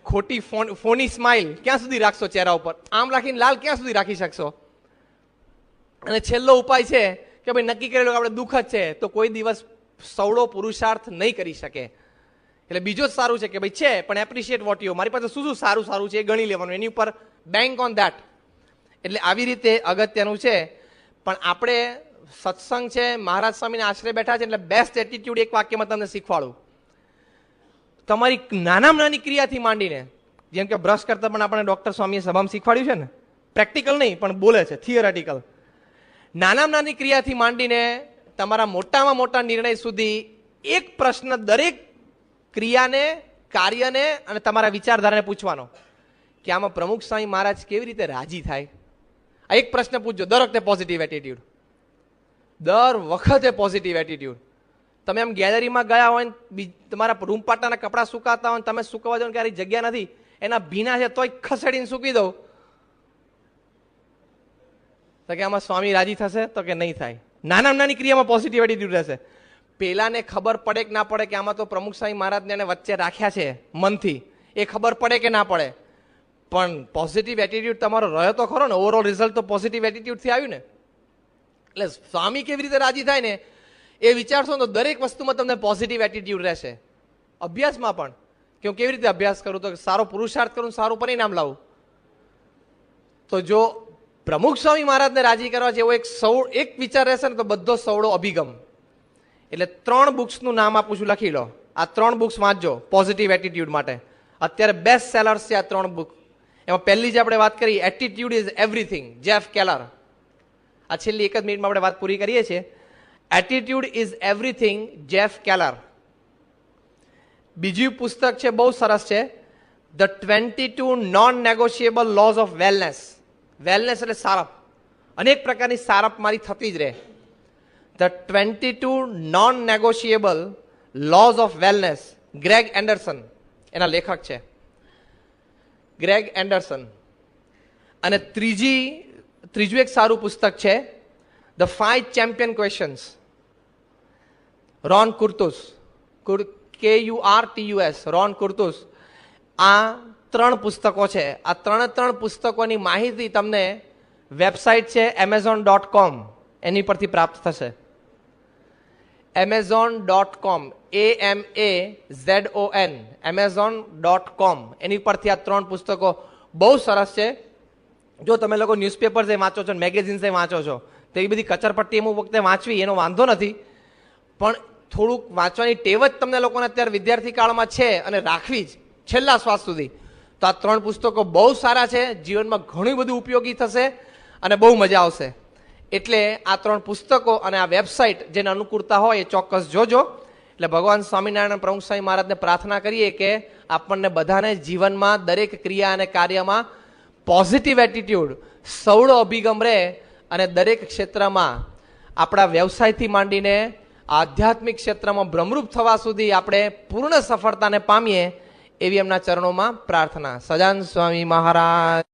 [SPEAKER 1] ખોટી ફોની સ્માઇલ ક્યાં સુધી રાખશો ચહેરા ઉપર? આમ રાખીને લાલ ક્યાં સુધી રાખી શકશો? અને છેલ્લો ઉપાય છે કે ભાઈ નક્કી કરેલું આપણે દુઃખ જ છે તો કોઈ દિવસ સવડો પુરુષાર્થ નહીં કરી શકે. એટલે બીજો જ સારું છે કે ભાઈ છે પણ એપ્રિશિએટ વોટ યુ, મારી પાસે શું શું સારું સારું છે એ ગણી લેવાનું, એની ઉપર બેંક ઓન ધેટ. એટલે આવી રીતે અગત્યનું છે. પણ આપણે સત્સંગ છે, મહારાજ સ્વામીના આશ્રય બેઠા છે, એટલે બેસ્ટ એટીટ્યુડ એક વાક્યમાં તમને શીખવાડું. તમારી નાનામાં નાની ક્રિયાથી માંડીને, જેમ કે બ્રશ કરતા પણ આપણે ડોક્ટર સ્વામીએ સભામાં શીખવાડ્યું છે ને, પ્રેક્ટિકલ નહીં પણ બોલે છે, થિયરેટિકલ. નાનામાં નાની ક્રિયાથી માંડીને તમારા મોટામાં મોટા નિર્ણય સુધી એક પ્રશ્ન દરેક ક્રિયાને કાર્યને અને તમારા વિચારધારાને પૂછવાનો કે આમાં પ્રમુખ સ્વામી મહારાજ કેવી રીતે રાજી થાય. આ એક પ્રશ્ન પૂછજો દર વખતે. પોઝિટિવ એટીટ્યુડ, દર વખતે પોઝિટિવ એટીટ્યુડ. તમે આમ ગેલેરીમાં ગયા હોય ને તમારા રૂમ પાટાના કપડાં સુકાતા હોય, તમે સુકવવા દો ક્યારેય જગ્યા નથી, એના ભીના છે તોય ખસેડીને સૂકી દઉં, તો કે આમાં સ્વામી રાજી થશે? તો કે નહીં થાય. નાનામાં નાની ક્રિયામાં પોઝિટિવ એટીટ્યુડ રહેશે. પેલાને ખબર પડે કે ના પડે કે આમાં તો પ્રમુખ સ્વામી મહારાજને વચ્ચે રાખ્યા છે મનથી, એ ખબર પડે કે ના પડે, પણ પોઝિટિવ એટીટ્યુડ તમારો રહ્યો તો ખરો ને. ઓવરઓલ રિઝલ્ટ તો પોઝિટિવ એટીટ્યુડથી આવ્યું ને. એટલે સ્વામી કેવી રીતે રાજી થાય ને એ વિચારશો તો દરેક વસ્તુમાં તમને પોઝિટિવ એટીટ્યુડ રહેશે. અભ્યાસમાં પણ કે હું કેવી રીતે અભ્યાસ કરું, તો સારો પુરુષાર્થ કરું, સારું પરિણામ લાવું. તો જો પ્રમુખ સ્વામી મહારાજને રાજી કરવા જેવો એક વિચાર રહેશે ને તો બધો સવળો અભિગમ. એટલે 3 બુક્સનું નામ આપું છું, લખી લો. આ 3 બુક્સ વાંચજો પોઝિટિવ એટીટ્યુડ માટે. અત્યારે બેસ્ટ સેલર્સ છે આ 3 બુક. એમાં પહેલી જે આપણે વાત કરી, attitude is everything, Jeff Keller. આ છેલ્લી એક જ મિનિટમાં આપણે વાત પૂરી કરીએ છીએ. Attitude is everything, Jeff Keller. બીજું પુસ્તક છે, બહુ સરસ છે, the 22 non negotiable lose of wellness. Wellness એટલે સારપ, અનેક પ્રકારની સારપ મારી થતી જ રહે. The 22 non negotiable lose of wellness, Greg Anderson એના લેખક છે, ગ્રેગ એન્ડરસન. અને ત્રીજું એક સારું પુસ્તક છે, the 5 champion questions, Ron Kurtus, KURTUS, Ron Kurtus. આ 3 પુસ્તકો છે. આ 3 પુસ્તકોની માહિતી તમને વેબસાઇટ છે amazon.com, એની પરથી પ્રાપ્ત થશે. amazon.com, AMAZON, amazon.com, એની પરથી આ 3 પુસ્તકો બહુ સરસ છે. જો તમે લોકો ન્યૂઝપેપર્સ વાંચો છો, મેગેઝિન્સ વાંચો છો, તો એ બધી કચરપટ્ટી અમુક વખતે વાંચવી એનો વાંધો નથી, પણ થોડુંક વાંચવાની ટેવ જ તમને લોકોને અત્યારે વિદ્યાર્થી કાળમાં છે અને રાખવી જ છેલ્લા શ્વાસ સુધી. તો આ 3 પુસ્તકો બહુ સારા છે, જીવનમાં ઘણું બધું ઉપયોગી થશે અને બહુ મજા આવશે. એટલે આ 3 પુસ્તકો અને આ વેબસાઇટ જેને અનુકૂળતા હોય એ ચોક્કસ જોજો. એટલે ભગવાન સ્વામિનારાયણ પ્રમુખ સ્વામી મહારાજને પ્રાર્થના કરીએ કે આપણને બધાને જીવનમાં દરેક ક્રિયા અને કાર્યમાં પોઝિટિવ એટીટ્યુડ, સવળો અભિગમ રહે અને દરેક ક્ષેત્રમાં આપણા વ્યવસાયથી માંડીને આધ્યાત્મિક ક્ષેત્રમાં ભ્રમરૂપ થવા સુધી આપણે પૂર્ણ સફળતાને પામીએ એવી એમના ચરણોમાં પ્રાર્થના. સજાન સ્વામી મહારાજ.